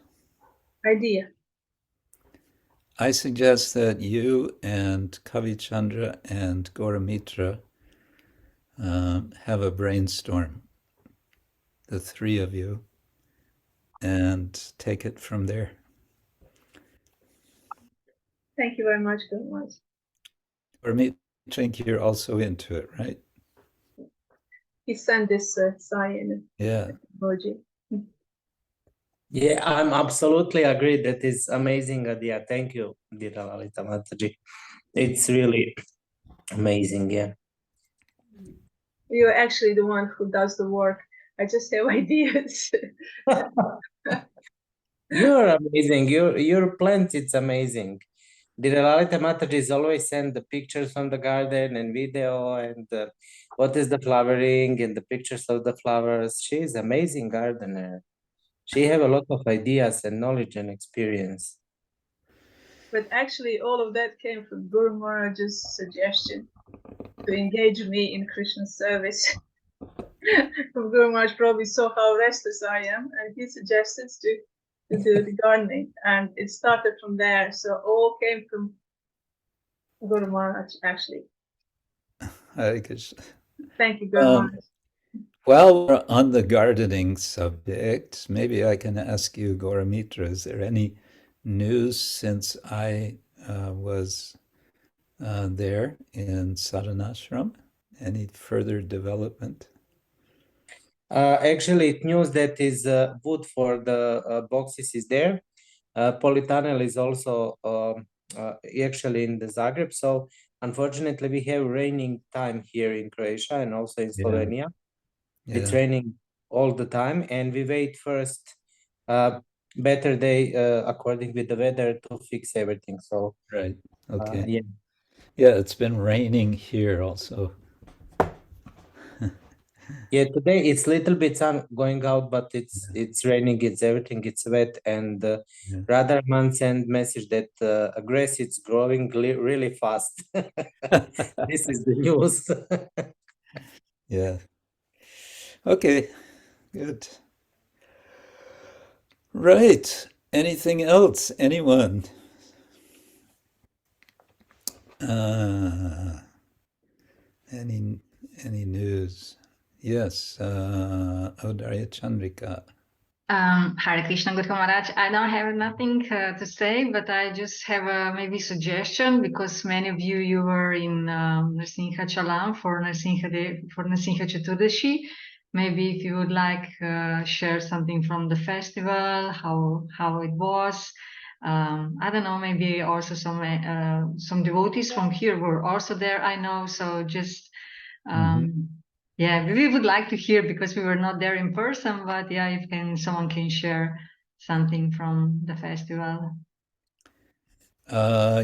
that you and Kavi Chandra and Gautamitra have a brainstorm, the three of you, and take it from there. Thank you very much, Guru. For me, I think you're also into it, right? He sent this sign emoji. Yeah, I'm absolutely agree. That is amazing idea. Thank you, dear Lalita Mataji. It's really amazing. Yeah. You're actually the one who does the work. I just have ideas. You're amazing. Your plant, it's amazing. The Lalita Mataji is always send the pictures from the garden and video and what is the flowering and the pictures of the flowers. She is amazing gardener. She have a lot of ideas and knowledge and experience. But actually, all of that came from Guru Maharaj's suggestion to engage me in Krishna service. Guru Maharaj probably saw how restless I am, and he suggested to do the gardening, and it started from there. So all came from Guru Maharaj, actually. Hare Krishna. Thank you, Guru Maharaj. While we're on the gardening subject, maybe I can ask you, Gauramitra, is there any news since I was there in Sadhanashram? Any further development? Actually, it news that is wood for the boxes is there. Polytunnel is also actually in the Zagreb. So unfortunately, we have raining time here in Croatia and also in Slovenia. Yeah. It's raining all the time, and we wait first better day according with the weather to fix everything. So right. Okay. Yeah. Yeah, it's been raining here also. Yeah, today it's little bit sun going out, but it's raining, it's everything, it's wet, and Radharman sent message that grass is growing really fast. This is the news. Yeah. Okay, good. Right. Anything else? Anyone? Any news? Yes, Audarya Chandrika. Hare Krishna, Guru Maharaj. I don't have nothing to say, but I just have a maybe suggestion, because many of you were in Simhachalam for Nrsimha Chaturdashi. Maybe if you would like share something from the festival, how it was. I don't know, maybe also some devotees from here were also there, I know. So just yeah, we would like to hear, because we were not there in person, but yeah, if someone can share something from the festival.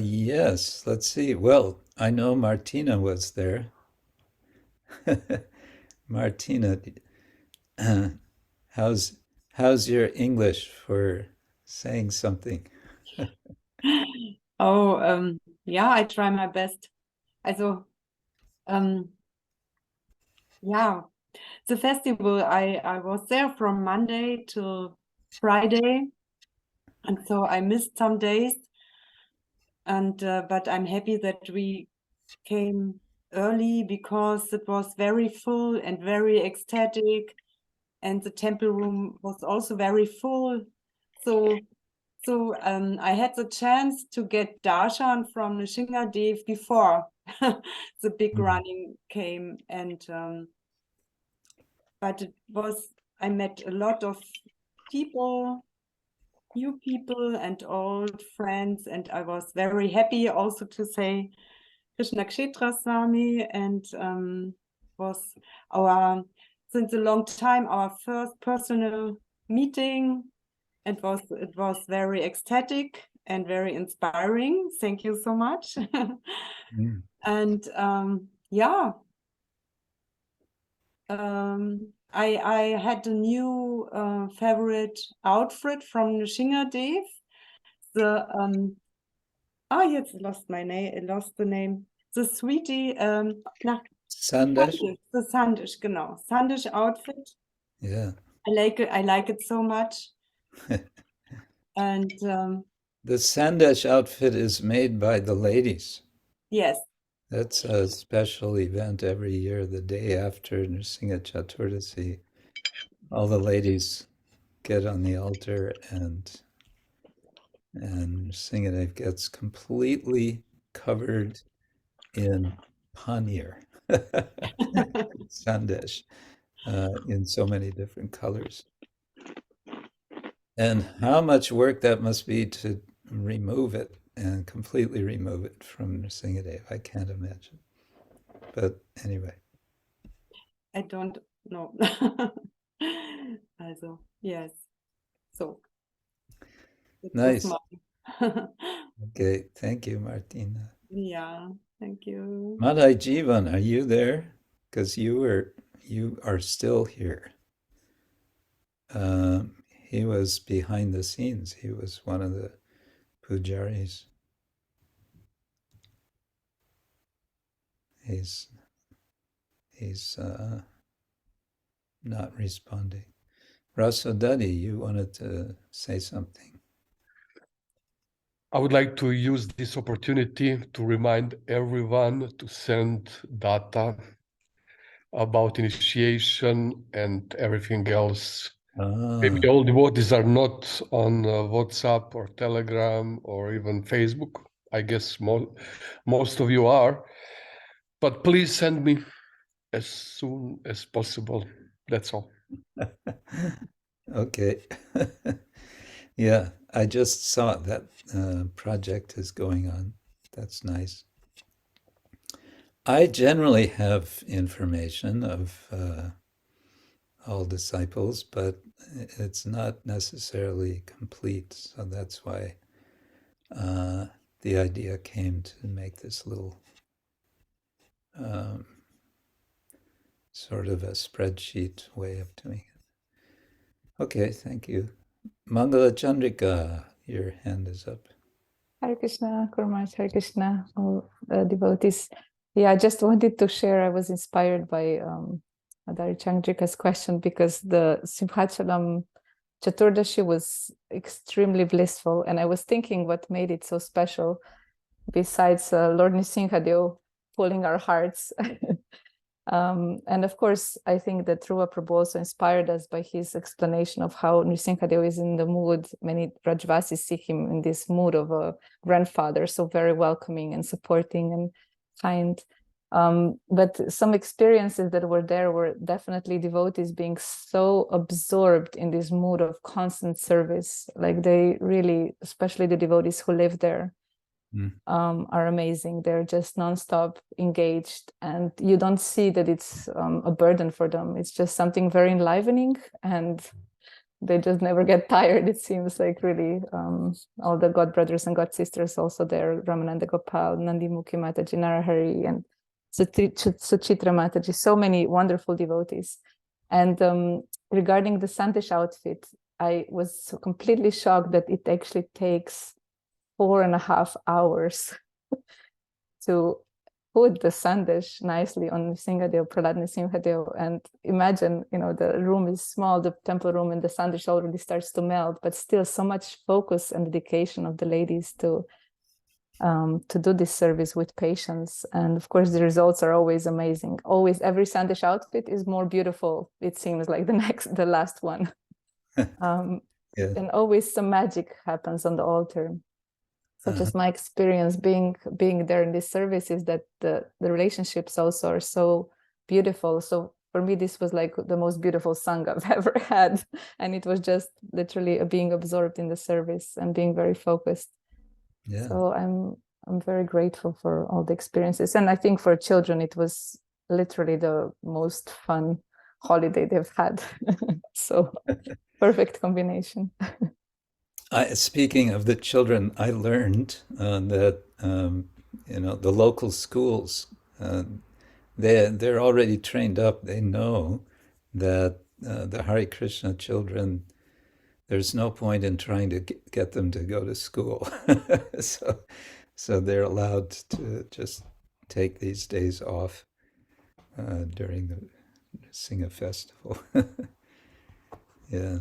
Yes, let's see. Well, I know Martina was there. Martina, how's your English for saying something? Yeah, I try my best. Also, yeah, the festival, I was there from Monday to Friday, and so I missed some days, and but I'm happy that we came early, because it was very full and very ecstatic, and the temple room was also very full. So I had the chance to get darshan from Nrsimhadev before the big running came, and but I met a lot of people, new people and old friends, and I was very happy also to say Krishna Kshetra Swami, and was since a long time our first personal meeting. It was very ecstatic and very inspiring. Thank you so much. And yeah, I had a new favorite outfit from Nrsimhadev. The yes, lost the name. The sweetie, Sandesh? The Sandesh, genau. Sandesh outfit. Yeah. I like it so much. And the Sandesh outfit is made by the ladies. Yes. That's a special event every year, the day after Nrsimha Chaturdasi. All the ladies get on the altar and Nrsimhadev gets completely covered in paneer, sandesh, in so many different colors. And how much work that must be to remove it and completely remove it from Nrsimhadev, I can't imagine. But anyway. I don't know. Also, yes. So. Nice. Okay, thank you, Martina. Yeah, thank you. Madhai Jivan, are you there? Because you are still here. He was behind the scenes. He was one of the pujaris. He's not responding. Rasodadi, you wanted to say something. I would like to use this opportunity to remind everyone to send data about initiation and everything else. Maybe all devotees are not on WhatsApp or Telegram or even Facebook. I guess most of you are. But please send me as soon as possible. That's all. Okay. Yeah, I just saw that project is going on. That's nice. I generally have information of all disciples, but it's not necessarily complete. So that's why the idea came to make this little sort of a spreadsheet way of doing it. Okay, thank you. Mangala Chandrika, your hand is up. Hare Krishna, Kurmaj, Hare Krishna, all devotees. Yeah, I just wanted to share, I was inspired by Adari Chandrika's question because the Simhachalam Chaturdashi was extremely blissful. And I was thinking what made it so special, besides Lord Nrsimhadev pulling our hearts. And of course, I think that Rūpa-Prabhu also inspired us by his explanation of how Nrsimhadev is in the mood. Many Rajvasis see him in this mood of a grandfather, so very welcoming and supporting and kind. But some experiences that were there were definitely devotees being so absorbed in this mood of constant service. Like they really, especially the devotees who live there, are amazing. They're just nonstop engaged, and you don't see that it's a burden for them. It's just something very enlivening, and they just never get tired. It seems like really all the god brothers and god sisters also there, Ramananda Gopal, Nandimukhi Mataji, Narahari, and Suchitra Mataji, so many wonderful devotees. And regarding the Sandesh outfit, I was completely shocked that it actually takes 4.5 hours to put the Sandesh nicely on Nrsimhadev, Prahlad Nrsimhadev. And imagine, the room is small, the temple room, and the Sandesh already starts to melt, but still so much focus and dedication of the ladies to do this service with patience. And of course, the results are always amazing. Always, every Sandesh outfit is more beautiful, it seems like the last one. Yeah. And always some magic happens on the altar. Such as my experience being there in this service is that the relationships also are so beautiful. So for me, this was like the most beautiful Sangha I've ever had. And it was just literally being absorbed in the service and being very focused. Yeah. So I'm very grateful for all the experiences. And I think for children, it was literally the most fun holiday they've had. So perfect combination. Speaking of the children, I learned that the local schools, they're already trained up. They know that the Hare Krishna children, there's no point in trying to get them to go to school. So they're allowed to just take these days off during the Singha festival. Yeah.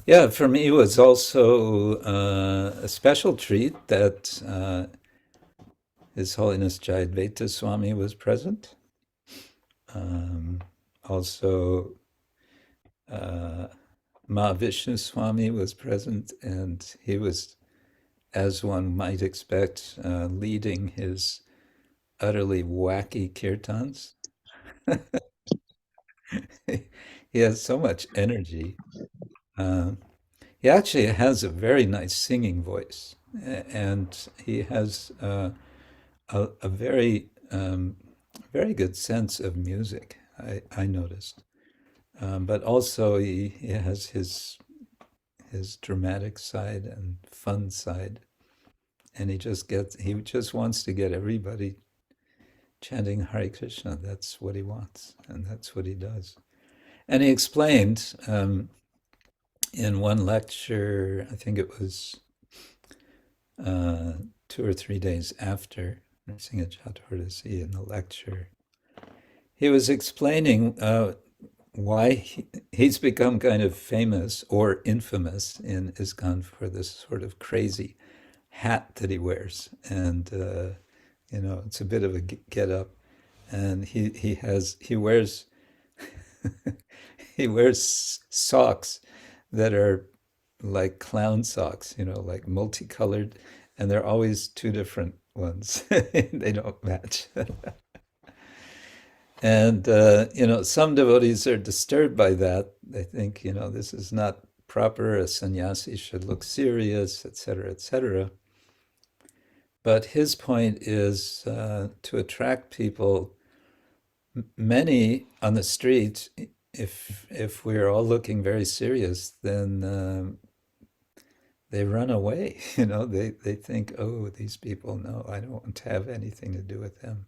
Yeah, for me it was also a special treat that His Holiness Jayadvaita Swami was present. Also, Mahavishnu Swami was present, and he was, as one might expect, leading his utterly wacky kirtans. He has so much energy. He actually has a very nice singing voice, and he has a very, very good sense of music, I noticed. But also he has his dramatic side and fun side, and he just wants to get everybody chanting Hare Krishna. That's what he wants, and that's what he does. And he explained in one lecture, I think it was 2 or 3 days after Nrsimha Chaturdasi, in the lecture, he was explaining why he's become kind of famous or infamous in ISKCON for this sort of crazy hat that he wears. And, it's a bit of a get up. And he wears he wears socks that are like clown socks, like multicolored, and they're always two different ones. They don't match. And, some devotees are disturbed by that. They think, this is not proper. A sannyasi should look serious, etc., etc. But his point is to attract people. Many on the street, if we're all looking very serious, then they run away. They think, oh, these people, no, I don't want to have anything to do with them.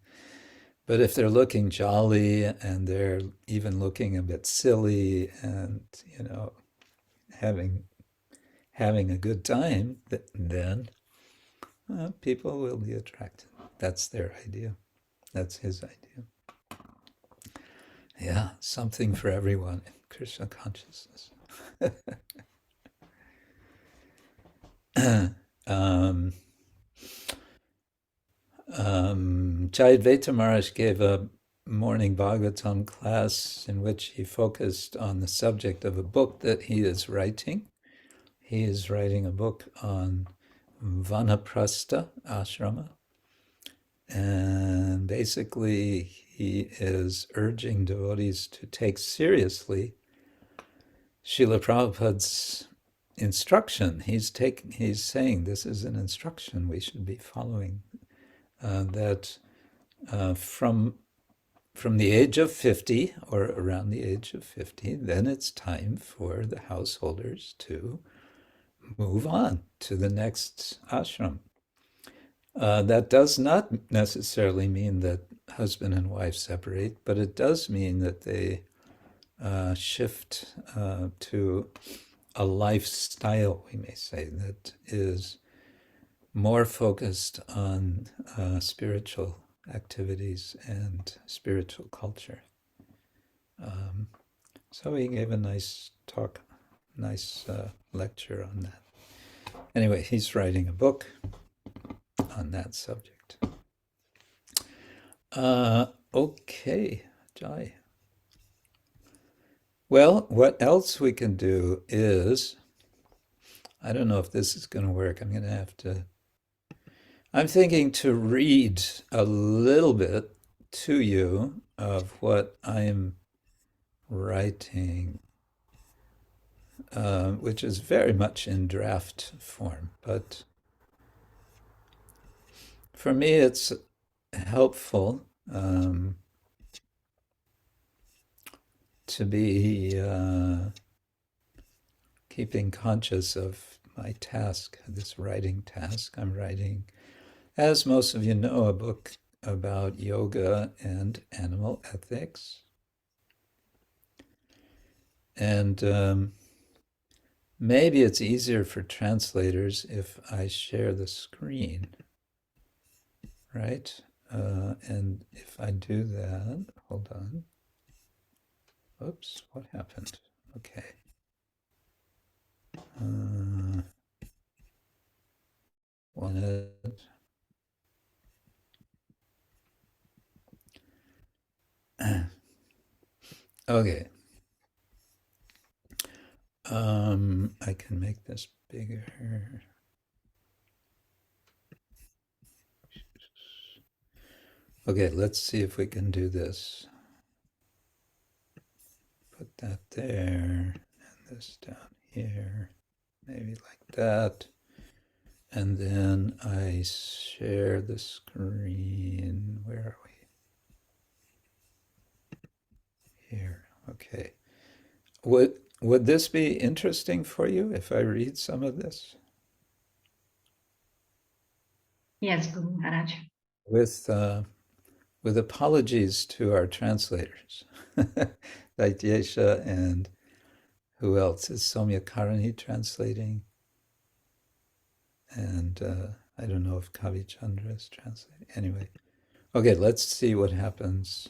But if they're looking jolly and they're even looking a bit silly and, having a good time, then people will be attracted. That's their idea. That's his idea. Yeah, something for everyone in Krishna consciousness. Jayadvaita Maharaj gave a morning Bhagavatam class in which he focused on the subject of a book that he is writing. He is writing a book on Vanaprastha ashrama. And basically, he is urging devotees to take seriously Srila Prabhupada's instruction. He's saying this is an instruction we should be following. That from the age of 50, or around the age of 50, then it's time for the householders to move on to the next ashram. That does not necessarily mean that husband and wife separate, but it does mean that they shift to a lifestyle, we may say, that is more focused on spiritual activities and spiritual culture. So he gave a nice talk, nice lecture on that. Anyway, he's writing a book on that subject. Okay, Jai. Well, what else we can do is, I don't know if this is going to work. I'm thinking to read a little bit to you of what I'm writing, which is very much in draft form, but for me it's helpful to be keeping conscious of my task, this writing task. I'm writing, as most of you know, a book about yoga and animal ethics. And maybe it's easier for translators if I share the screen, right? And if I do that, hold on. Oops, what happened? Okay. Okay. I can make this bigger. Okay, let's see if we can do this. Put that there, and this down here, maybe like that. And then I share the screen. Where are we? Here, okay. Would this be interesting for you if I read some of this? Yes, Guru Maharaj. With apologies to our translators, Daityesha, and who else? Is Somya Karani translating? And I don't know if Kavi Chandra is translating. Anyway, okay, let's see what happens.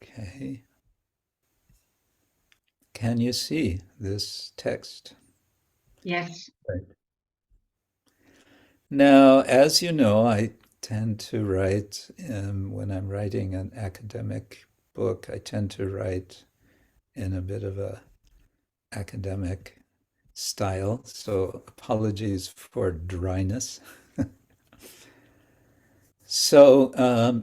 Okay. Can you see this text? Yes. Right. Now, as you know, I tend to write, when I'm writing an academic book, I tend to write in a bit of a academic style, so apologies for dryness. So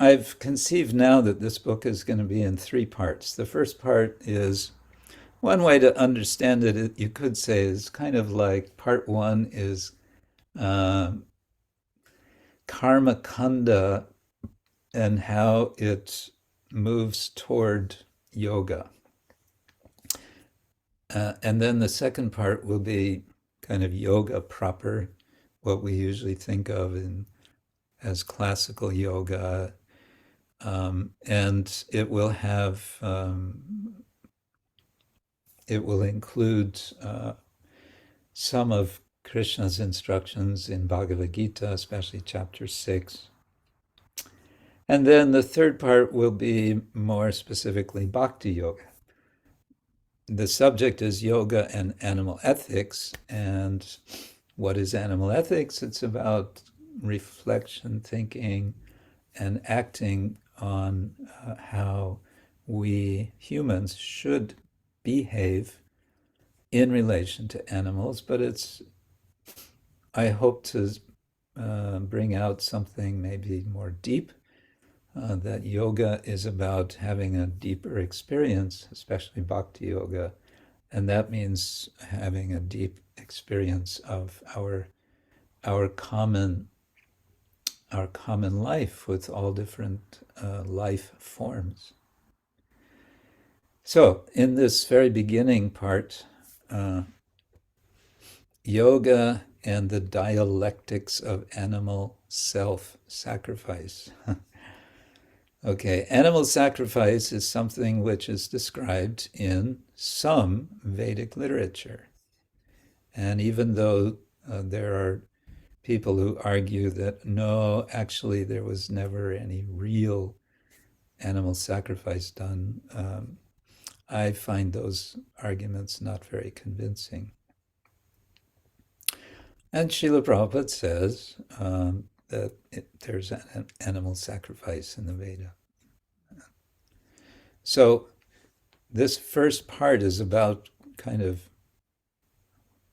I've conceived now that this book is going to be in 3 parts. The first part is, one way to understand it, you could say, is kind of like part 1 is karma kanda and how it moves toward yoga. And then the second part will be kind of yoga proper, what we usually think of as classical yoga. And it will have, it will include some of Krishna's instructions in Bhagavad Gita, especially chapter 6. And then the third part will be more specifically bhakti yoga. The subject is yoga and animal ethics. And what is animal ethics? It's about reflection, thinking, and acting on how we humans should behave in relation to animals. But I hope to bring out something maybe more deep, that yoga is about having a deeper experience, especially bhakti yoga, and that means having a deep experience of our common life with all different life forms. So in this very beginning part, yoga and the dialectics of animal self-sacrifice. Okay, animal sacrifice is something which is described in some Vedic literature. And even though there are people who argue that no, actually there was never any real animal sacrifice done, I find those arguments not very convincing. And Srila Prabhupada says that there's an animal sacrifice in the Veda. So this first part is about kind of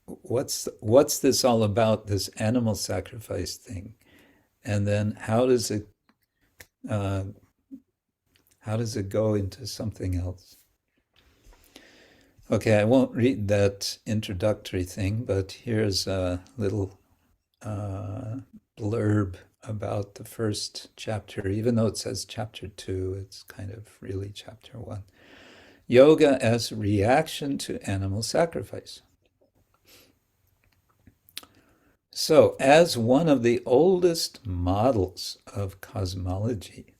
what's this all about, this animal sacrifice thing, and then how does it go into something else? Okay, I won't read that introductory thing, but here's a little blurb about the first chapter. Even though it says chapter 2, it's kind of really chapter 1. Yoga as reaction to animal sacrifice. So, as one of the oldest models of cosmology,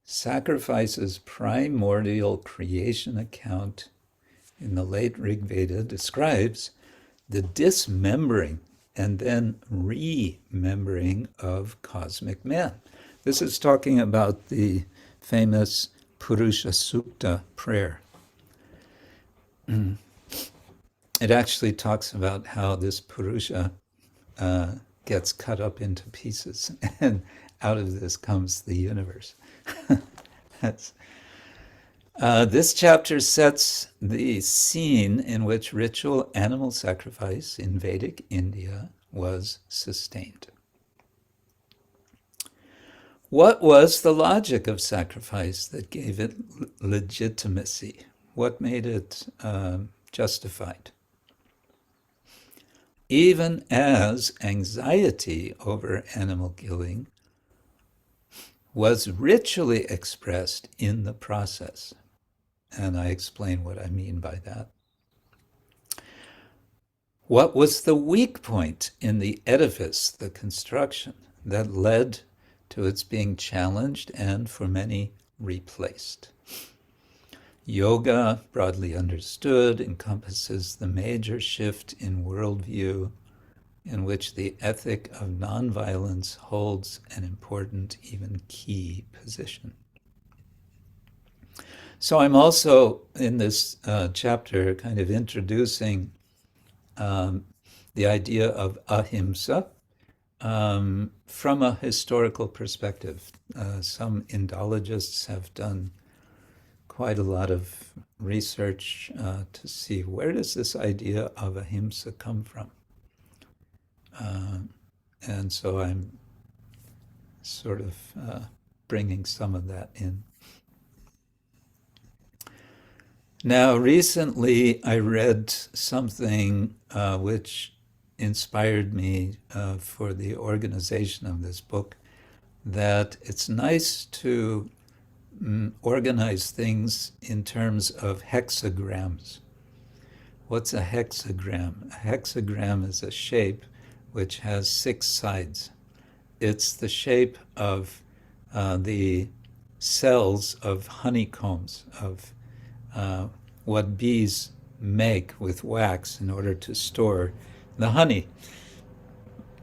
sacrifice's primordial creation account in the late Rig Veda describes the dismembering and then remembering of cosmic man. This is talking about the famous Purusha Sukta prayer. it actually talks about how this Purusha gets cut up into pieces, and out of this comes the universe. This chapter sets the scene in which ritual animal sacrifice in Vedic India was sustained. What was the logic of sacrifice that gave it legitimacy? What made it justified? Even as anxiety over animal killing was ritually expressed in the process. And I explain what I mean by that. What was the weak point in the edifice, the construction, that led to its being challenged and, for many, replaced? Yoga, broadly understood, encompasses the major shift in worldview in which the ethic of nonviolence holds an important, even key position. So I'm also, in this chapter, kind of introducing the idea of ahimsa from a historical perspective. Some Indologists have done quite a lot of research to see where does this idea of ahimsa come from. And so I'm sort of bringing some of that in. Now, recently I read something which inspired me for the organization of this book, that it's nice to organize things in terms of hexagrams. What's a hexagram? A hexagram is a shape which has 6 sides. It's the shape of the cells of honeycombs, of what bees make with wax in order to store the honey.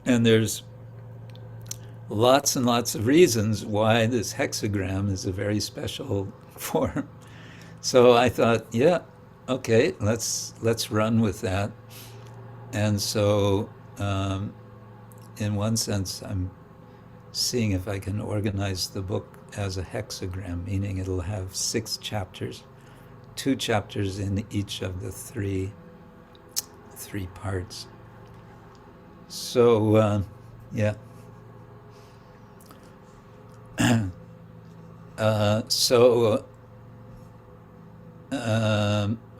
And there's lots and lots of reasons why this hexagram is a very special form. So I thought, yeah, okay, let's run with that. And so in one sense, I'm seeing if I can organize the book as a hexagram, meaning it'll have 6 chapters, 2 chapters in each of the three parts. So, yeah.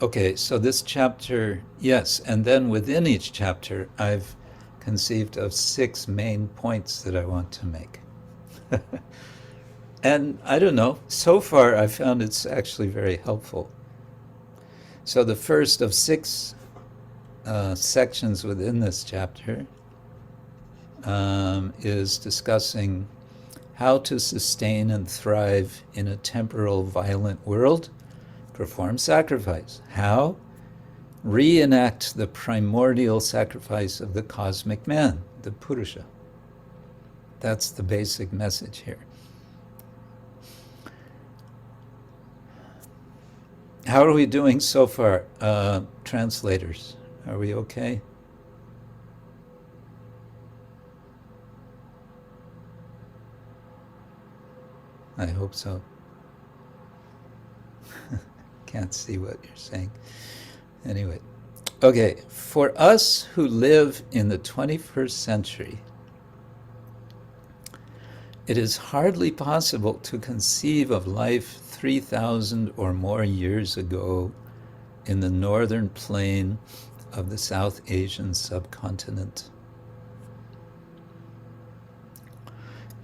Okay, so this chapter, yes, and then within each chapter, I've conceived of 6 main points that I want to make. And I don't know, so far I found it's actually very helpful. So the first of 6 sections within this chapter is discussing how to sustain and thrive in a temporal, violent world. Perform sacrifice. How? Reenact the primordial sacrifice of the cosmic man, the Purusha. That's the basic message here. How are we doing so far, translators? Are we okay? I hope so. Can't see what you're saying. Anyway, okay, for us who live in the 21st century, it is hardly possible to conceive of life 3,000 or more years ago in the northern plain of the South Asian subcontinent.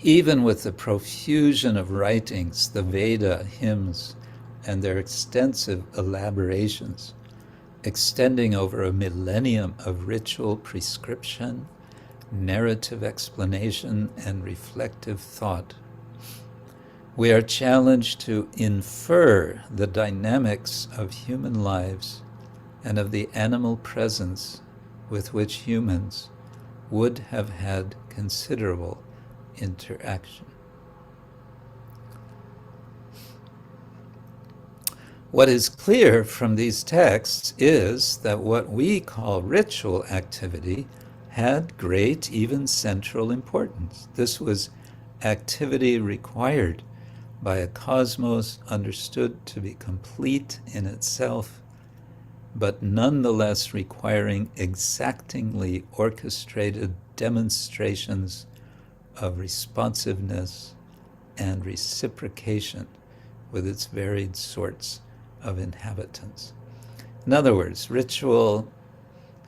Even with the profusion of writings, the Veda hymns, and their extensive elaborations, extending over a millennium of ritual prescription, narrative explanation, and reflective thought, we are challenged to infer the dynamics of human lives and of the animal presence with which humans would have had considerable interaction. What is clear from these texts is that what we call ritual activity had great, even central importance. This was activity required by a cosmos understood to be complete in itself, but nonetheless requiring exactingly orchestrated demonstrations of responsiveness and reciprocation with its varied sorts of inhabitants. In other words, ritual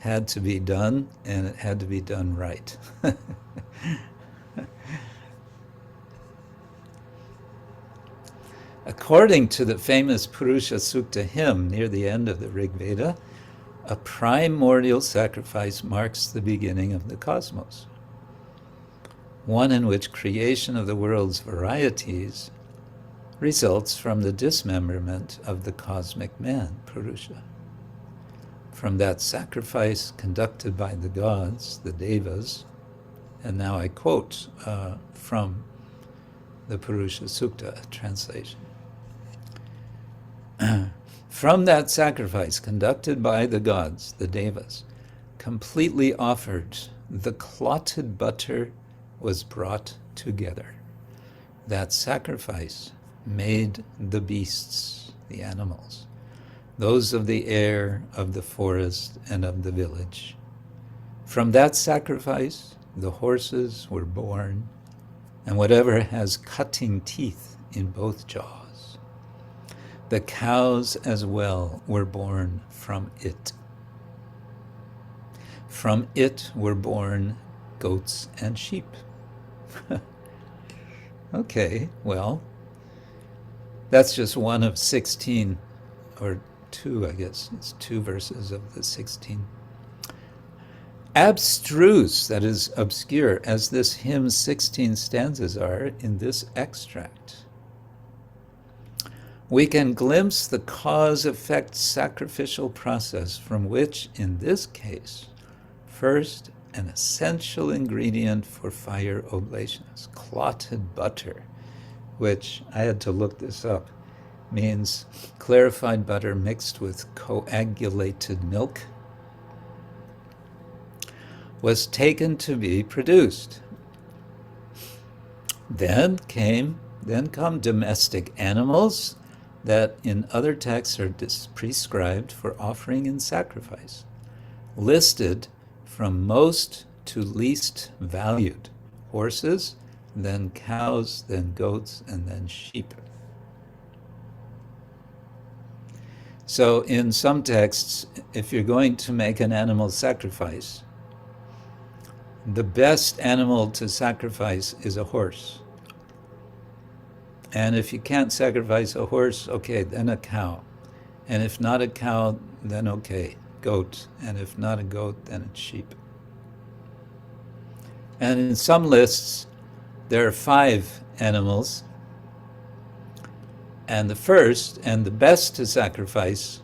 had to be done, and it had to be done right. According to the famous Purusha Sukta hymn near the end of the Rig Veda, a primordial sacrifice marks the beginning of the cosmos, one in which creation of the world's varieties results from the dismemberment of the cosmic man, Purusha. From that sacrifice conducted by the gods, the Devas, and now I quote from the Purusha Sukta translation. From that sacrifice conducted by the gods, the Devas, completely offered, the clotted butter was brought together. That sacrifice made the beasts, the animals, those of the air, of the forest, and of the village. From that sacrifice, the horses were born, and whatever has cutting teeth in both jaws. The cows as well were born from it. From it were born goats and sheep. Okay, well, that's just one of 16, or two, I guess. It's 2 verses of the 16. Abstruse, that is obscure, as this hymn's 16 stanzas are in this extract, we can glimpse the cause-effect sacrificial process from which, in this case, first, an essential ingredient for fire oblations, clotted butter, which I had to look this up, means clarified butter mixed with coagulated milk, was taken to be produced. Then come domestic animals that in other texts are prescribed for offering in sacrifice, listed from most to least valued: horses, then cows, then goats, and then sheep. So in some texts, if you're going to make an animal sacrifice, the best animal to sacrifice is a horse. And if you can't sacrifice a horse, okay, then a cow. And if not a cow, then okay, goat. And if not a goat, then it's sheep. And in some lists, there are 5 animals. And the first and the best to sacrifice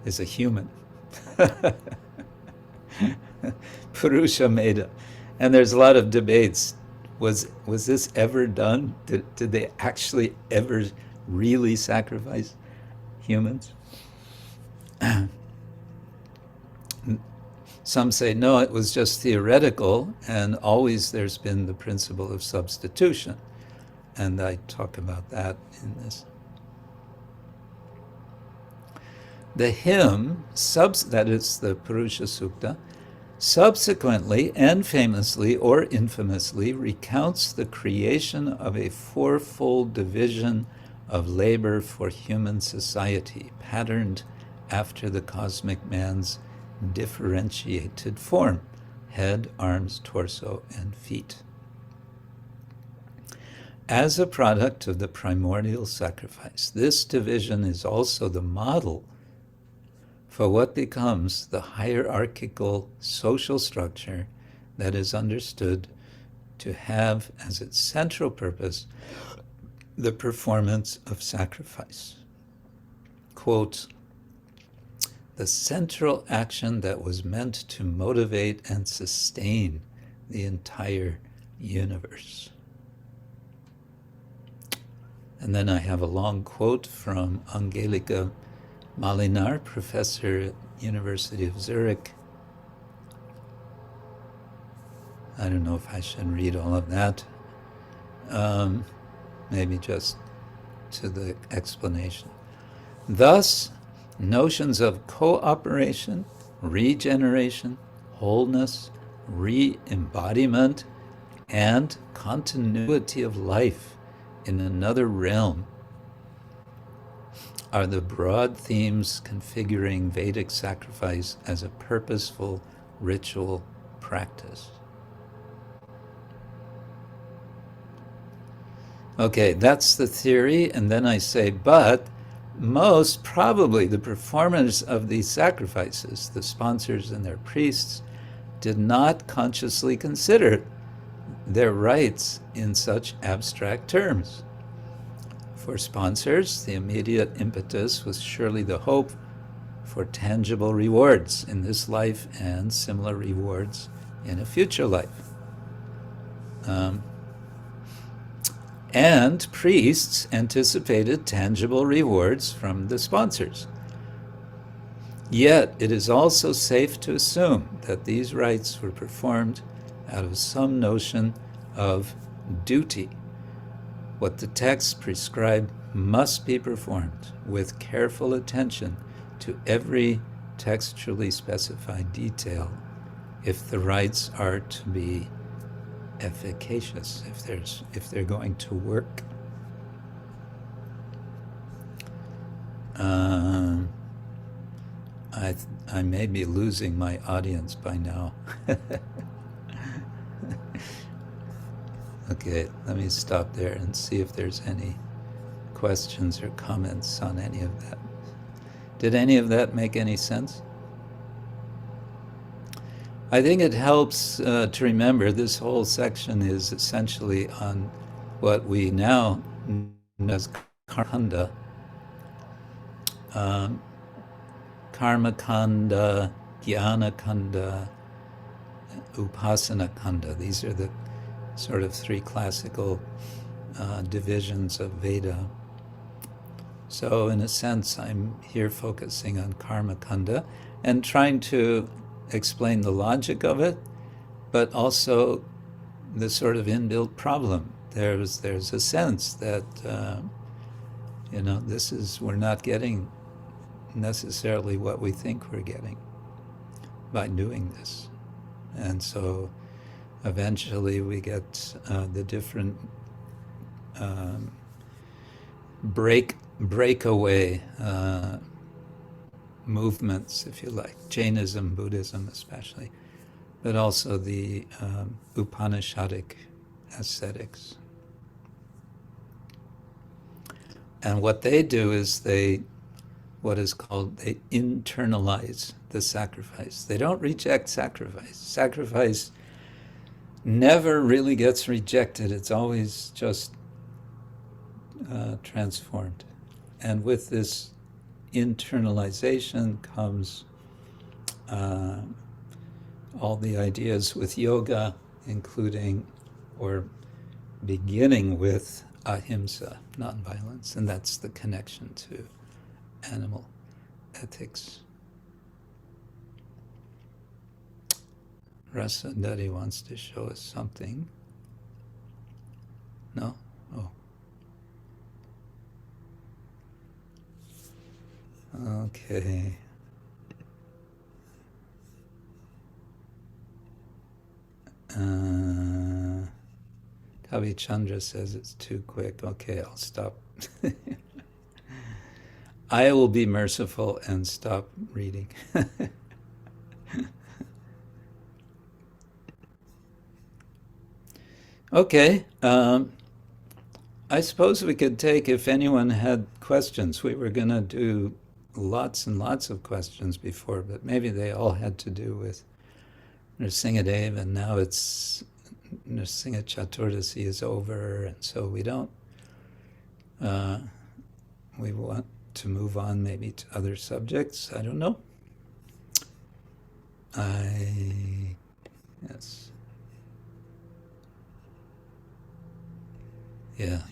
is a human. Purusha Meda. And there's a lot of debates. Was this ever done? Did they actually ever really sacrifice humans? Some say, no, it was just theoretical, and always there's been the principle of substitution. And I talk about that in this. The hymn, that is the Purusha Sukta, subsequently and famously or infamously recounts the creation of a 4-fold division of labor for human society, patterned after the cosmic man's differentiated form: head, arms, torso, and feet. As a product of the primordial sacrifice, this division is also the model for what becomes the hierarchical social structure that is understood to have as its central purpose the performance of sacrifice. Quote, the central action that was meant to motivate and sustain the entire universe. And then I have a long quote from Angelica Malinar, professor at University of Zurich. I don't know if I should read all of that. Maybe just to the explanation. Thus, notions of cooperation, regeneration, wholeness, re-embodiment, and continuity of life in another realm are the broad themes configuring Vedic sacrifice as a purposeful ritual practice. Okay, that's the theory, and then I say, but most probably the performers of these sacrifices, the sponsors and their priests, did not consciously consider their rites in such abstract terms. For sponsors, the immediate impetus was surely the hope for tangible rewards in this life and similar rewards in a future life. And priests anticipated tangible rewards from the sponsors. Yet it is also safe to assume that these rites were performed out of some notion of duty. What the text prescribed must be performed with careful attention to every textually specified detail if the rites are to be efficacious, if they're going to work. I may be losing my audience by now. Okay, let me stop there and see if there's any questions or comments on any of that. Did any of that make any sense? I think it helps to remember this whole section is essentially on what we now know as karma-kanda, karma-kanda, jnana-kanda, upasana-kanda. These are the sort of three classical divisions of Veda. So in a sense, I'm here focusing on karma-kanda and trying to explain the logic of it, but also the sort of inbuilt problem. There's a sense that we're not getting necessarily what we think we're getting by doing this, and so eventually we get the different breakaway movements, if you like, Jainism, Buddhism especially, but also the Upanishadic ascetics. And what they do is they internalize the sacrifice. They don't reject sacrifice. Sacrifice never really gets rejected. It's always just transformed. And with this internalization comes all the ideas with yoga, including or beginning with ahimsa, nonviolence, and that's the connection to animal ethics. Rasa Daddy wants to show us something. No? Oh. Okay. Kavi Chandra says it's too quick. Okay, I'll stop. I will be merciful and stop reading. Okay. I suppose we could take, if anyone had questions. We were going to do lots and lots of questions before, but maybe they all had to do with Nrsingadev, and now it's Nrsinga Chaturdasi is over, and so we don't, we want to move on maybe to other subjects. I don't know. Yes. Yeah.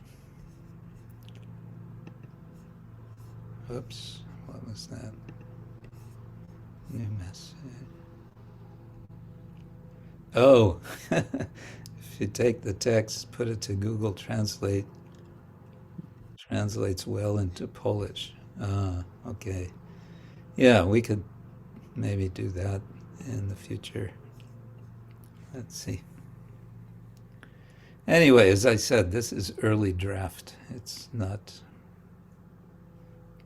Oops, what What was that? New message. Oh, if you take the text, put it to Google Translate, translates well into Polish. Okay. Yeah, we could maybe do that in the future. Let's see. Anyway, as I said, this is early draft. It's not,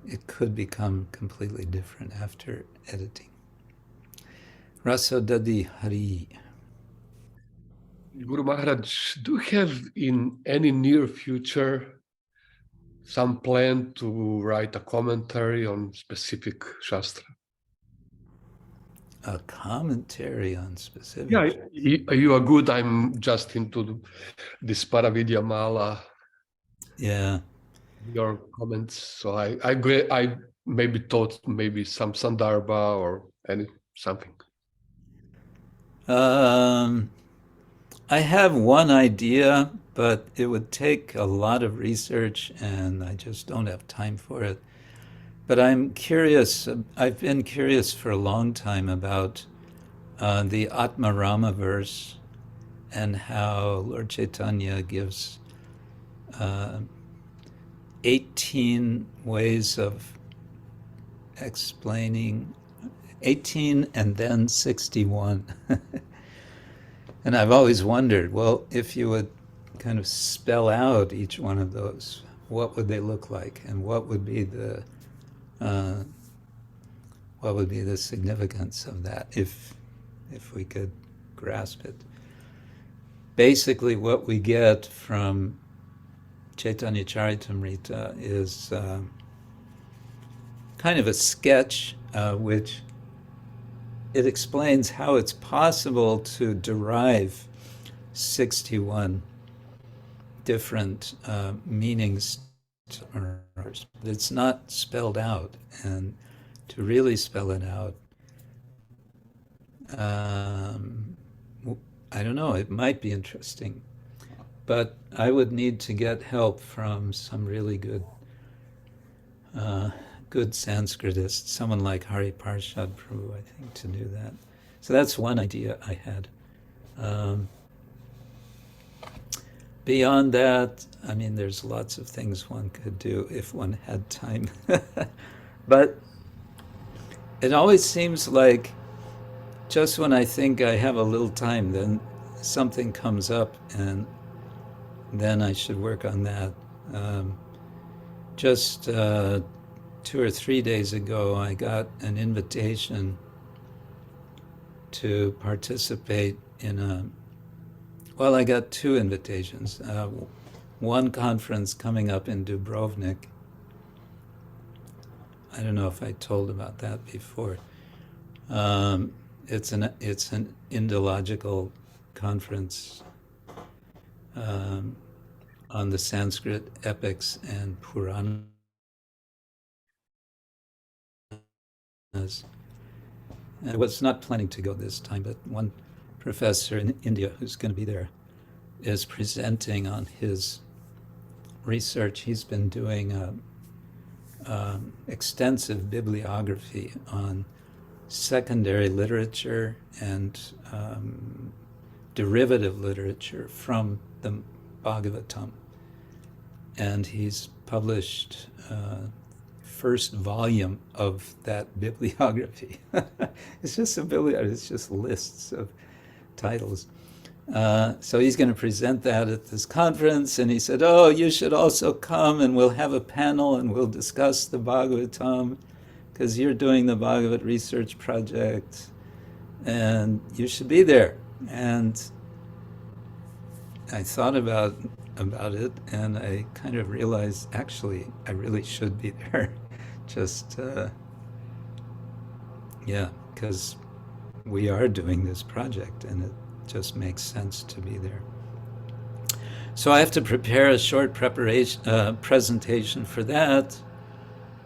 it could become completely different after editing. Rasodadi Hari. Guru Maharaj, do you have in any near future some plan to write a commentary on specific Shastra? A commentary on specific. Yeah, you are good. I'm just into this Paravidya Mala. Yeah. Your comments. So I maybe thought maybe some Sandarbha or something. I have one idea, but it would take a lot of research and I just don't have time for it. But I'm curious, I've been curious for a long time about the Atma-rama verse and how Lord Chaitanya gives 18 ways of explaining, 18 and then 61. And I've always wondered, well, if you would kind of spell out each one of those, what would they look like, and what would be the significance of that, if we could grasp it. Basically, what we get from Chaitanya Charitamrita is kind of a sketch, which it explains how it's possible to derive 61 different meanings. It's not spelled out, and to really spell it out, I don't know, it might be interesting, but I would need to get help from some really good Sanskritist, someone like Hari Parshad Prabhu, I think, to do that. So that's one idea I had. Beyond that, I mean, there's lots of things one could do if one had time. But it always seems like just when I think I have a little time, then something comes up and then I should work on that. Just 2 or 3 days ago, I got an invitation to participate in I got 2 invitations. One conference coming up in Dubrovnik. I don't know if I told about that before. It's an Indological conference on the Sanskrit epics and Puranas. I was not planning to go this time, but one professor in India who's going to be there is presenting on his research. He's been doing extensive bibliography on secondary literature and derivative literature from the Bhagavatam. And he's published first volume of that bibliography. It's just a bibliography, it's just lists of titles. So he's going to present that at this conference, and he said, oh, you should also come and we'll have a panel and we'll discuss the Bhagavatam, because you're doing the Bhagavat research project and you should be there. And I thought about it, and I kind of realized, actually, I really should be there. Just, because we are doing this project, and it just makes sense to be there. So I have to prepare a short presentation for that.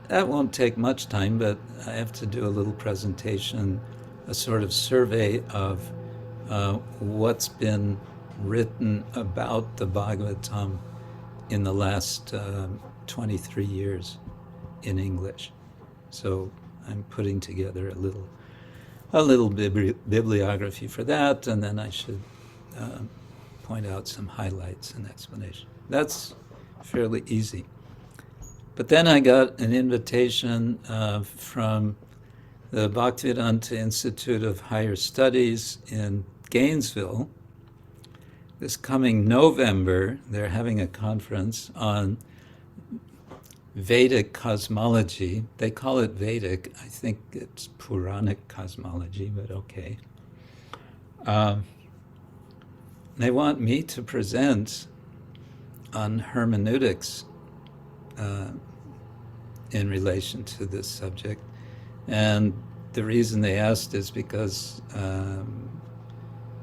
That won't take much time, but I have to do a little presentation, a sort of survey of what's been written about the Bhagavatam in the last 23 years in English. So I'm putting together a little bibliography for that, and then I should point out some highlights and explanation. That's fairly easy. But then I got an invitation from the Bhaktivedanta Institute of Higher Studies in Gainesville. This coming November, they're having a conference on Vedic cosmology. They call it Vedic. I think it's Puranic cosmology, but okay. They want me to present on hermeneutics in relation to this subject. And the reason they asked is because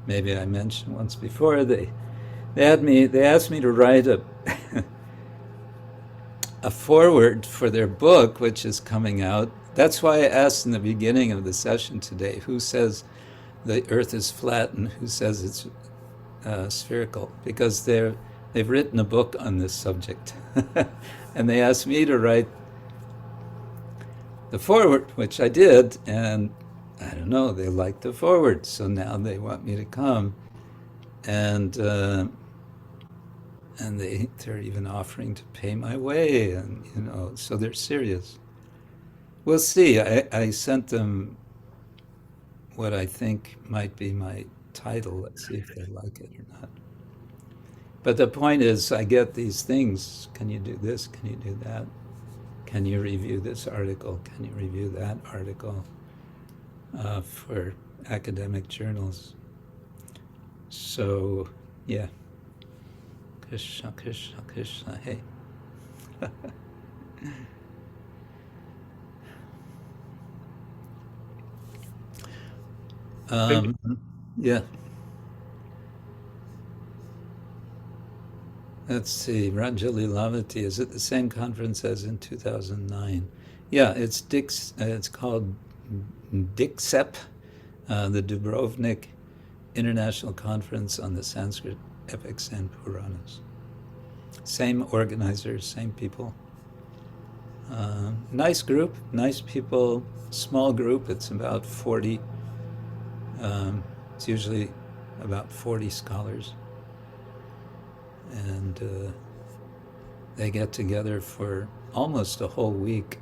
maybe I mentioned once before, they asked me to write a foreword for their book, which is coming out. That's why I asked in the beginning of the session today, who says the earth is flat and who says it's spherical, because they've written a book on this subject. And they asked me to write the foreword, which I did, and I don't know, they liked the foreword, so now they want me to come, and they're even offering to pay my way, and so they're serious. We'll see. I sent them what I think might be my title. Let's see if they like it or not. But the point is, I get these things. Can you do this? Can you do that? Can you review this article? Can you review that article for academic journals? So, yeah. Krishna, Krishna, Krishna, hey. Yeah. Let's see, Rajalilavati, is it the same conference as in 2009? Yeah, it's called DICSEP, the Dubrovnik International Conference on the Sanskrit Epics and Puranas. Same organizers, same people. Nice group, nice people, small group, it's about 40. It's usually about 40 scholars. And they get together for almost a whole week.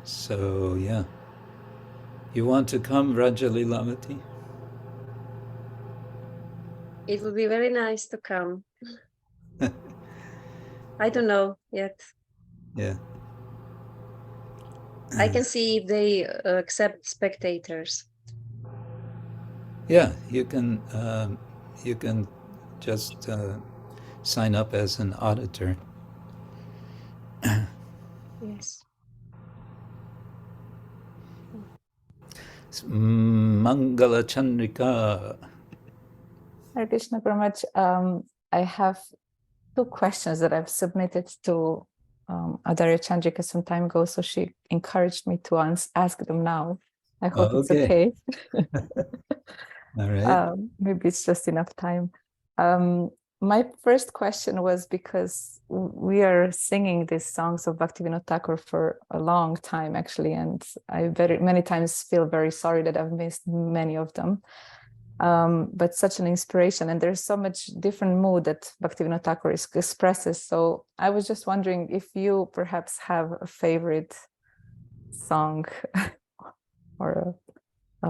So, yeah. You want to come, Rajalilavati? It would be very nice to come. I don't know yet. Yeah. I can see if they accept spectators. Yeah, you can just sign up as an auditor. Yes. Mangala Chandrika. Hare Krishna Maharaj. I have 2 questions that I've submitted to Adarya Chandrika some time ago, so she encouraged me to ask them now. I hope it's okay. All right. Maybe it's just enough time. My first question was because we are singing these songs of Bhaktivinoda Thakur for a long time, actually, and I many times feel very sorry that I've missed many of them. But such an inspiration, and there's so much different mood that Bhaktivinoda Thakur expresses. So I was just wondering if you perhaps have a favorite song or a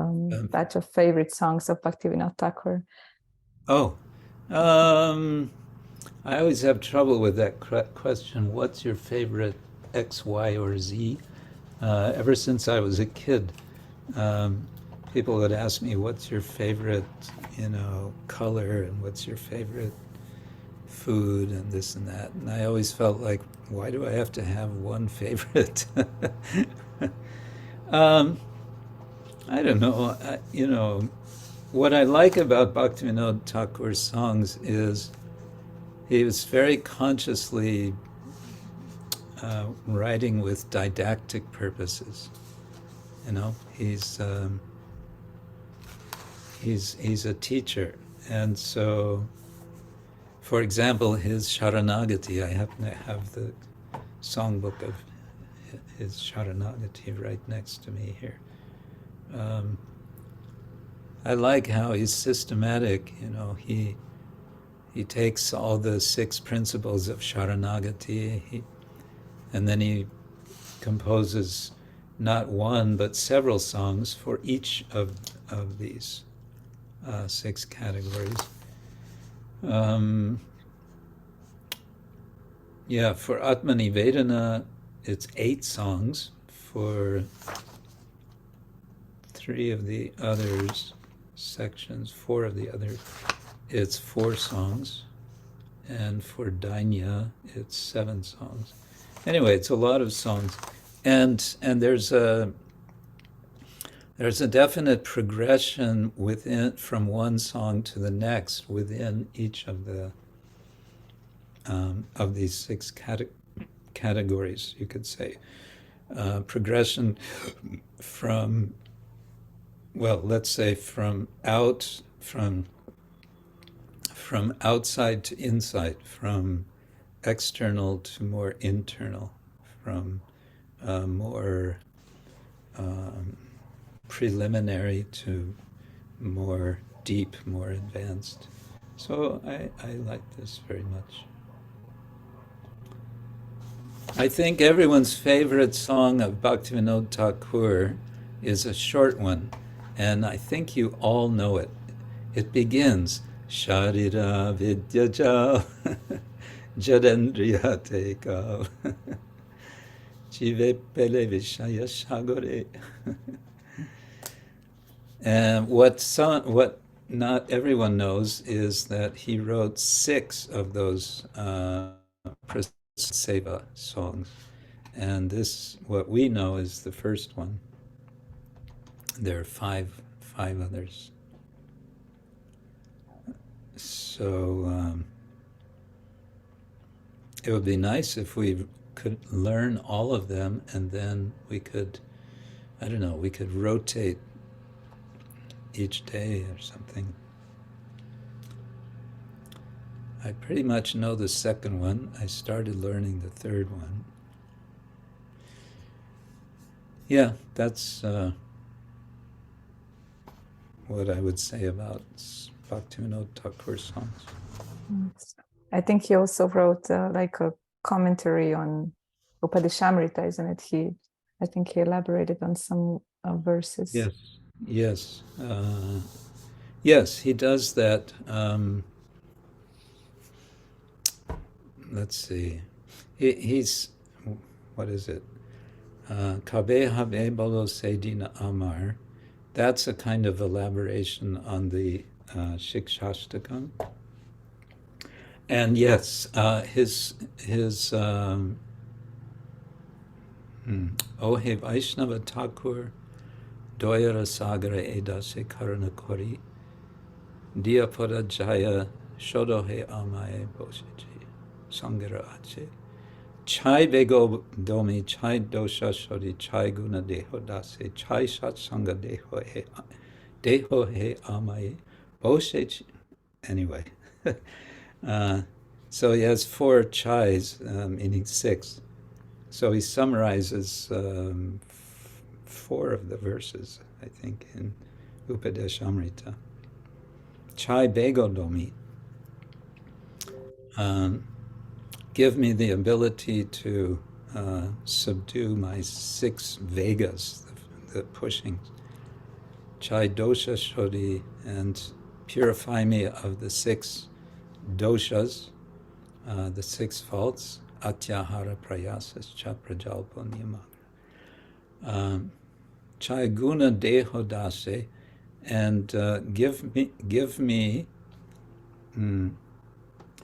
batch of favorite songs of Bhaktivinoda Thakur. Oh, I always have trouble with that question. What's your favorite X, Y, or Z? Ever since I was a kid, people would ask me, what's your favorite, color, and what's your favorite food, and this and that. And I always felt like, why do I have to have one favorite? I don't know. What I like about Bhaktivinoda Thakur's songs is he was very consciously writing with didactic purposes. He's a teacher, and so, for example, his Sharanagati, I happen to have the songbook of his Sharanagati right next to me here. I like how he's systematic, you know, he takes all the 6 principles of Sharanagati, and then he composes not one, but several songs for each of these 6 categories. Yeah, for Atma-nivedana, it's 8 songs. For 3 of the others sections, 4 of the other, it's 4 songs. And for Dainya, it's 7 songs. Anyway, it's a lot of songs. And there's a definite progression within, from one song to the next within each of these 6 categories, you could say. Progression from, well, let's say from outside to inside, from external to more internal, from more preliminary to more deep, more advanced. So I like this very much. I think everyone's favorite song of Bhaktivinoda Thakur is a short one, and I think you all know it. It begins, Sharira Vidyaja Jadendriya Teka Jive Pele Vishaya Shagore. And what not everyone knows is that he wrote 6 of those Seva songs, and this, what we know, is the first one. There are five others. So it would be nice if we could learn all of them, and then we could, I don't know, we could rotate each day or something. I pretty much know the second one. I started learning the third one. Yeah, that's what I would say about Bhaktivinoda Thakur songs. I think he also wrote like a commentary on Upadeshamrita, isn't it? I think he elaborated on some verses. Yes, yes, he does that. Let's see. He's, what is it? Kabe, Habe, Bolo, Sedina, Amar. That's a kind of elaboration on the Shikshashtakam. And yes, his Ohe Vaishnava Thakur, Doyara Sagara Edase Karana Kori, Diapada Jaya Shodohe Amae Bosheji, Sangara Ache, Chai Bego Domi, Chai Dosha Shodi, Chai Guna Deho Dase, Chai Shat Sanga Deho He Amae Bosheji. Anyway. So he has 4 chais, meaning 6. So he summarizes 4 of the verses, I think, in Upadeshamrita. Chai Begodomi. Give me the ability to subdue my 6 vegas, the pushings. Chai Dosha Shodhi, and purify me of the 6 doshas, the 6 faults, atyahara prayasas cha prajalpo niyamagra. Chai guna deho dase, and give me,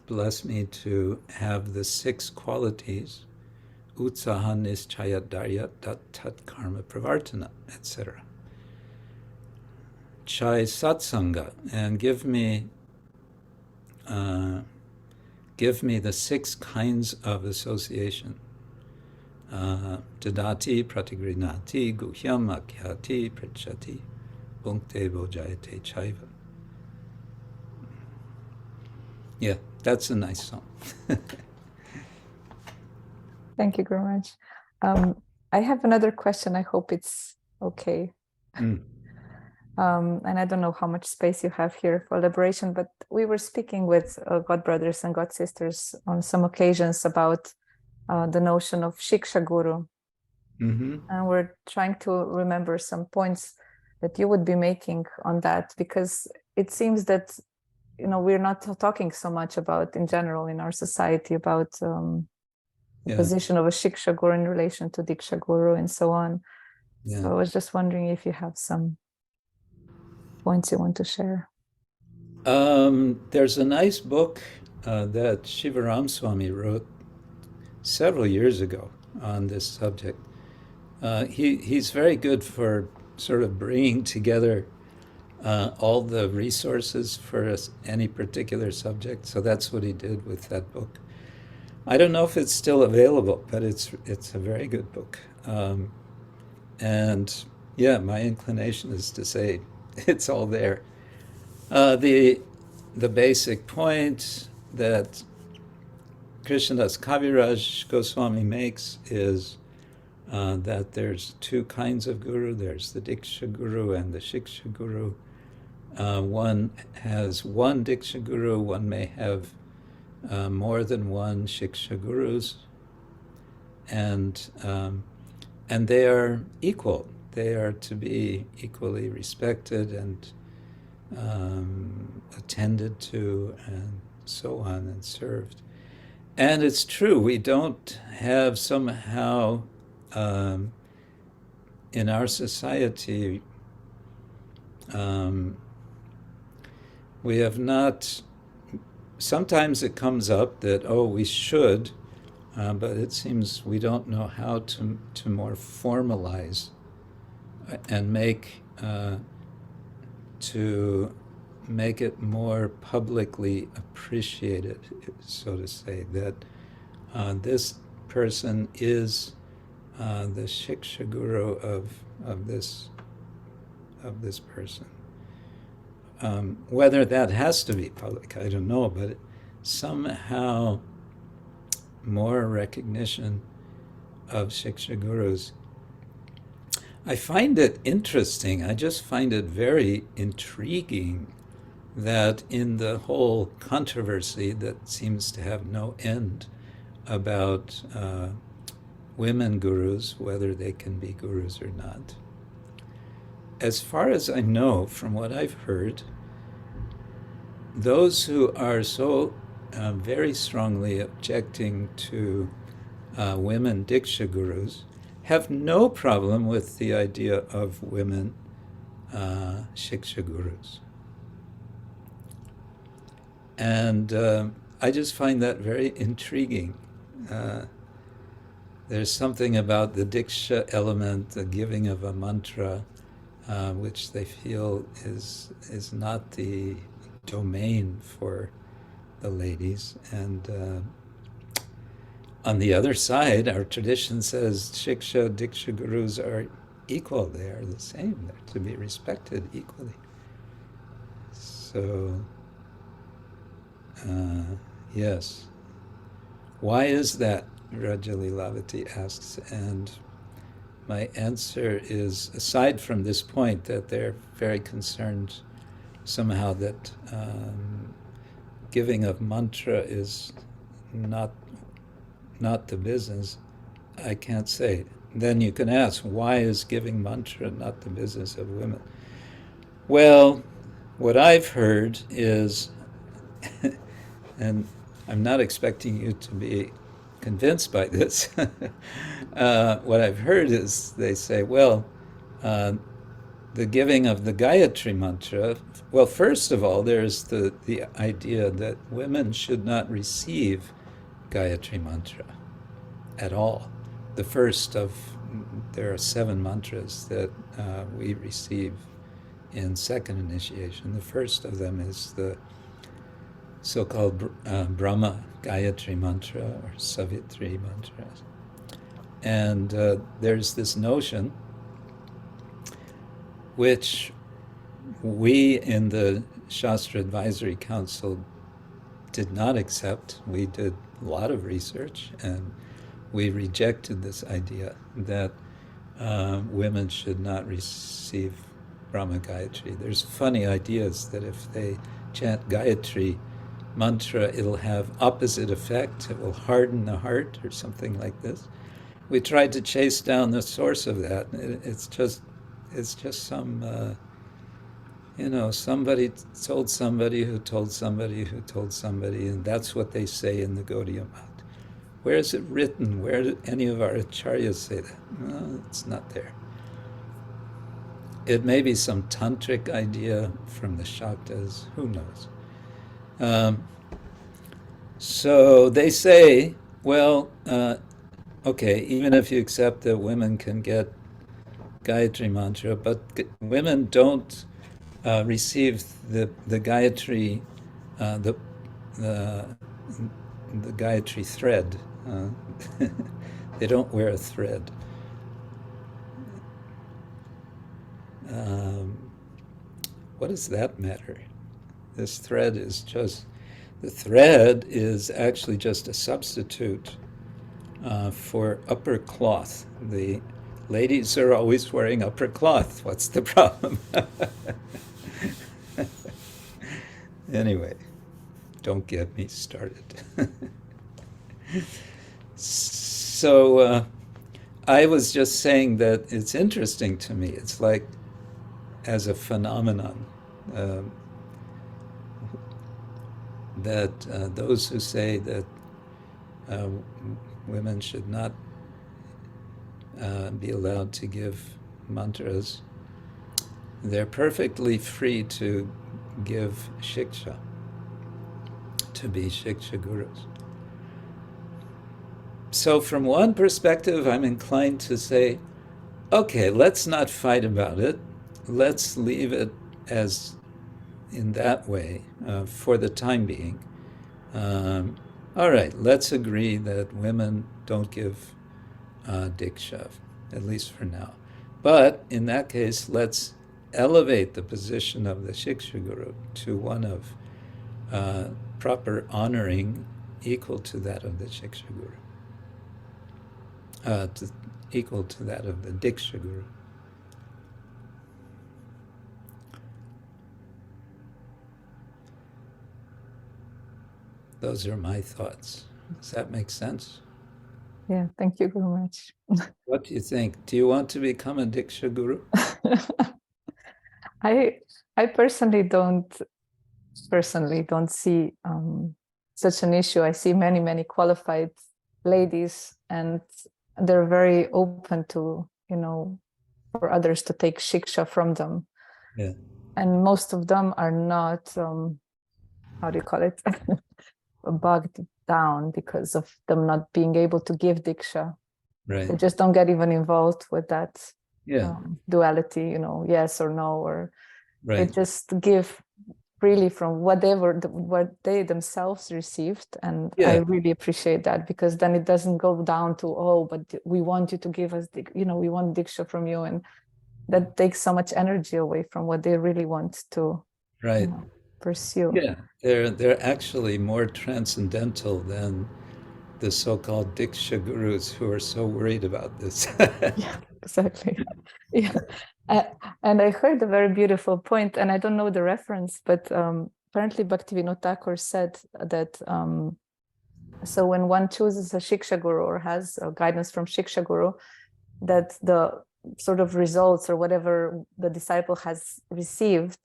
bless me to have the 6 qualities, utsaha nischaya darya tat karma pravartana, etc. Chai satsanga, and give me the 6 kinds of association. Dadati, pratigrinati, guhyam, akyati, pritchati, bhunkte bojayate chaiva. Yeah, that's a nice song. Thank you, Guru Maharaj. I have another question. I hope it's okay. And I don't know how much space you have here for elaboration, but we were speaking with God brothers and God sisters on some occasions about the notion of Shiksha Guru. And we're trying to remember some points that you would be making on that, because it seems that, you know, we're not talking so much about, in general, in our society, about the position of a Shiksha Guru in relation to Diksha Guru and so on. So I was just wondering if you have some points you want to share. There's a nice book that Shivaram Swami wrote several years ago on this subject. He's very good for sort of bringing together all the resources for any particular subject. So that's what he did with that book. I don't know if it's still available, but it's a very good book. And yeah, my inclination is to say it's all there. The basic point that Krishnadas Kaviraj Goswami makes is that there's two kinds of guru. There's the Diksha Guru and the Shiksha Guru. One has one Diksha Guru, one may have more than one Shiksha Gurus, and they are equal. They are to be equally respected and attended to and so on and served. And it's true, we don't have somehow in our society, we have not, sometimes it comes up that, oh, we should, but it seems we don't know how to more formalize and to make it more publicly appreciated, so to say, that this person is the Shiksha Guru of this person. Whether that has to be public, I don't know, but somehow more recognition of Shiksha Gurus. I find it interesting, I just find it very intriguing that in the whole controversy that seems to have no end about women gurus, whether they can be gurus or not. As far as I know, from what I've heard, those who are so very strongly objecting to women Diksha Gurus have no problem with the idea of women Shiksha Gurus. And I just find that very intriguing. There's something about the Diksha element, the giving of a mantra, which they feel is not the domain for the ladies. And on the other side, our tradition says Shiksha, Diksha Gurus are equal. They are the same. They're to be respected equally. So, yes. Why is that? Rajali Lavati asks. And my answer is, aside from this point that they're very concerned somehow that giving of mantra is not the business, I can't say. Then you can ask, why is giving mantra not the business of women? Well, what I've heard is, and I'm not expecting you to be convinced by this, what I've heard is they say, well, the giving of the Gayatri mantra, well, first of all, there's the idea that women should not receive Gayatri mantra at all. The first of, there are 7 mantras that we receive in second initiation. The first of them is the so-called Brahma Gayatri mantra or Savitri mantra. And there's this notion which we in the Shastra Advisory Council did not accept. We did a lot of research and we rejected this idea that women should not receive Brahma Gayatri. There's funny ideas that if they chant Gayatri mantra, it'll have opposite effect. It will harden the heart or something like this. We tried to chase down the source of that. It's just some, somebody told somebody who told somebody who told somebody, and that's what they say in the Gaudiya Math. Where is it written? Where did any of our acharyas say that? No, it's not there. It may be some tantric idea from the Shaktas, who knows? So they say, well, okay, even if you accept that women can get Gayatri mantra, but women don't receive the Gayatri, the Gayatri thread. They don't wear a thread. What does that matter? This thread is just, the thread is actually just a substitute for upper cloth. The ladies are always wearing upper cloth. What's the problem? Anyway, don't get me started. So I was just saying that it's interesting to me. It's like, as a phenomenon, that those who say that women should not be allowed to give mantras, they're perfectly free to give shiksha, to be shiksha gurus. So from one perspective, I'm inclined to say, okay, let's not fight about it. Let's leave it as in that way for the time being. All right, let's agree that women don't give diksha, at least for now. But in that case, let's elevate the position of the shiksha guru to one of proper honoring equal to that of the shiksha guru, equal to that of the diksha guru. Those are my thoughts. Does that make sense? Yeah, thank you very much. What do you think? Do you want to become a diksha guru? I personally don't see such an issue. I see many qualified ladies, and they're very open to, for others to take shiksha from them. Yeah. And most of them are not, how do you call it, bogged down because of them not being able to give diksha. Right. They just don't get even involved with that duality, yes or no, or they just give freely from what they themselves received. And I really appreciate that, because then it doesn't go down to, oh, but we want you to give us, we want diksha from you, and that takes so much energy away from what they really want to pursue. Yeah, they're actually more transcendental than the so-called diksha gurus who are so worried about this. Yeah, exactly. Yeah. And I heard a very beautiful point, and I don't know the reference, but apparently Bhaktivinoda Thakur said that so when one chooses a shiksha guru or has guidance from shiksha guru, that the sort of results or whatever the disciple has received,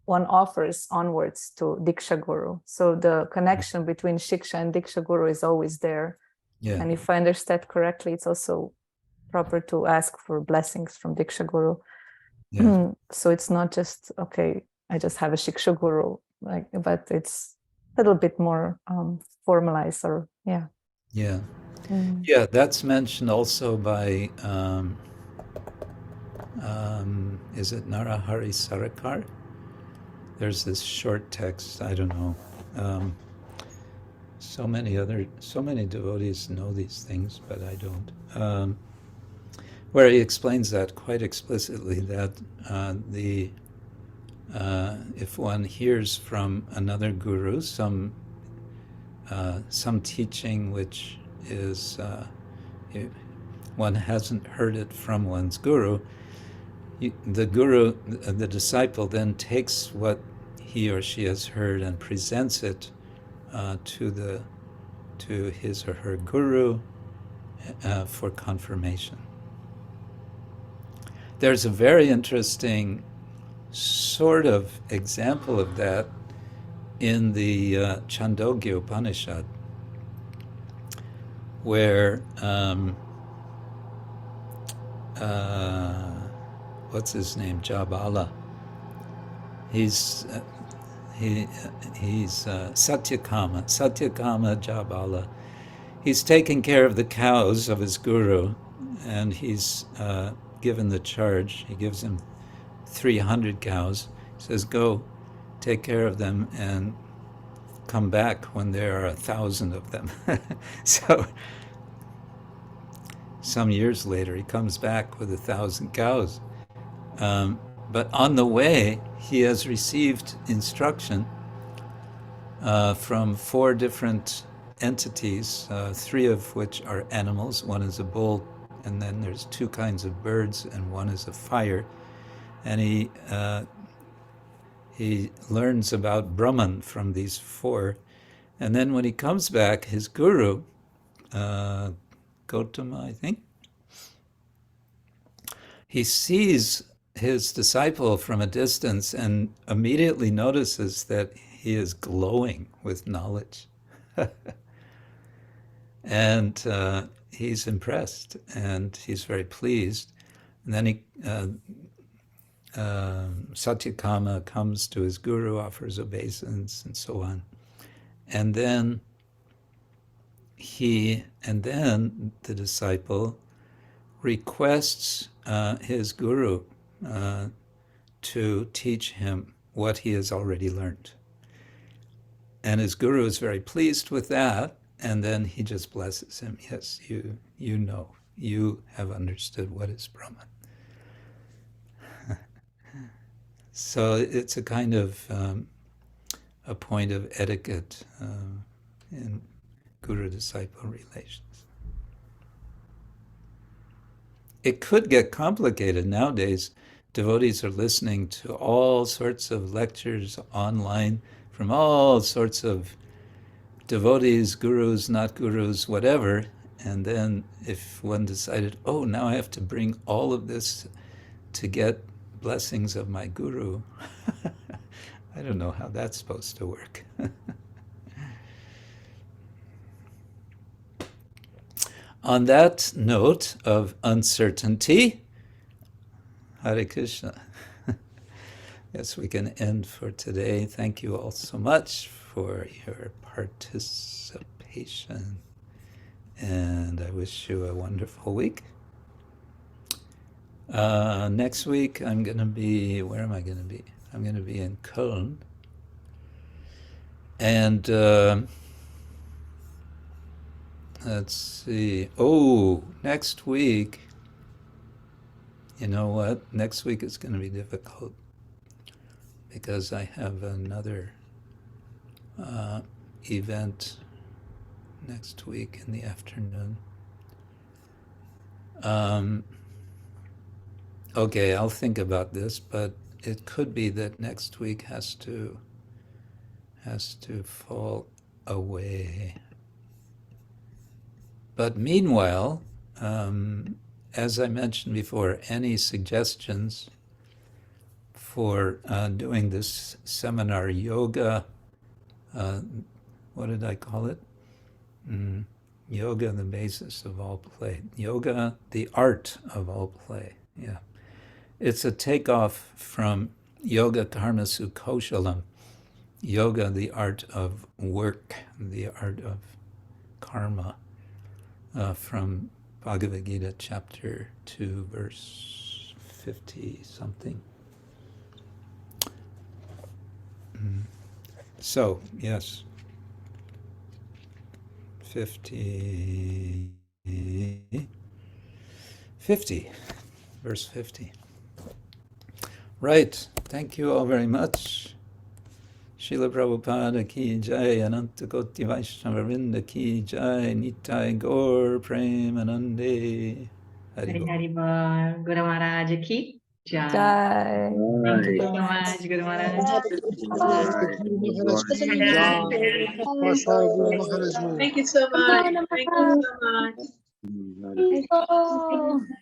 one offers onwards to diksha guru. So the connection between shiksha and diksha guru is always there. Yeah. And if I understand correctly, it's also proper to ask for blessings from diksha guru. Yeah. So it's not just, okay, I just have a shiksha guru, but it's a little bit more formalized, or yeah. Yeah, that's mentioned also by is it Narahari Sarakar? There's this short text, I don't know. So many devotees know these things, but I don't. Where he explains that quite explicitly, that if one hears from another guru some teaching which is one hasn't heard it from one's guru, the disciple then takes what he or she has heard and presents it to his or her guru for confirmation. There's a very interesting sort of example of that in the Chandogya Upanishad, where what's his name? Jabala. He's Satyakama Jabala. He's taking care of the cows of his guru, and he's given the charge. He gives him 300 cows. He says, go take care of them and come back when there are 1,000 of them. So some years later, he comes back with 1,000 cows. But on the way, he has received instruction from 4 different entities, 3 of which are animals. One is a bull, and then there's 2 kinds of birds, and one is a fire. And he learns about Brahman from these 4. And then when he comes back, his guru, Gautama, I think, he sees his disciple from a distance and immediately notices that he is glowing with knowledge. And he's impressed, and he's very pleased. And then Satyakama comes to his guru, offers obeisance, and so on. And then the disciple requests his guru to teach him what he has already learned. And his guru is very pleased with that, and then he just blesses him. Yes, you know, you have understood what is Brahman. So it's a kind of a point of etiquette in guru-disciple relations. It could get complicated nowadays. Devotees are listening to all sorts of lectures online from all sorts of devotees, gurus, not gurus, whatever. And then if one decided, oh, now I have to bring all of this to get blessings of my guru, I don't know how that's supposed to work. On that note of uncertainty, Hare Krishna. Yes, we can end for today. Thank you all so much for your participation. And I wish you a wonderful week. Next week, I'm going to be, where am I going to be? I'm going to be in Korun. And let's see. Oh, next week, you know what? Next week is going to be difficult because I have another event next week in the afternoon. Okay, I'll think about this, but it could be that next week has to fall away. But meanwhile, as I mentioned before, any suggestions for doing this seminar, yoga, what did I call it? Yoga, the basis of all play. Yoga, the art of all play. Yeah. It's a takeoff from Yoga Karma Sukoshalam. Yoga, the art of work, the art of karma, from Bhagavad Gita chapter 2, verse 50 something. So, yes, 50, verse 50. Right, thank you all very much. Srila Prabhupada ki jai, Ananta Koti Vaishnava-vrinda ki jai, Nitai Gaur Premanande. Hari Haribol, Guru Maharaj ki jai. Jai. Thank you so much, Guru Maharaj. Thank you so much. Thank you so much.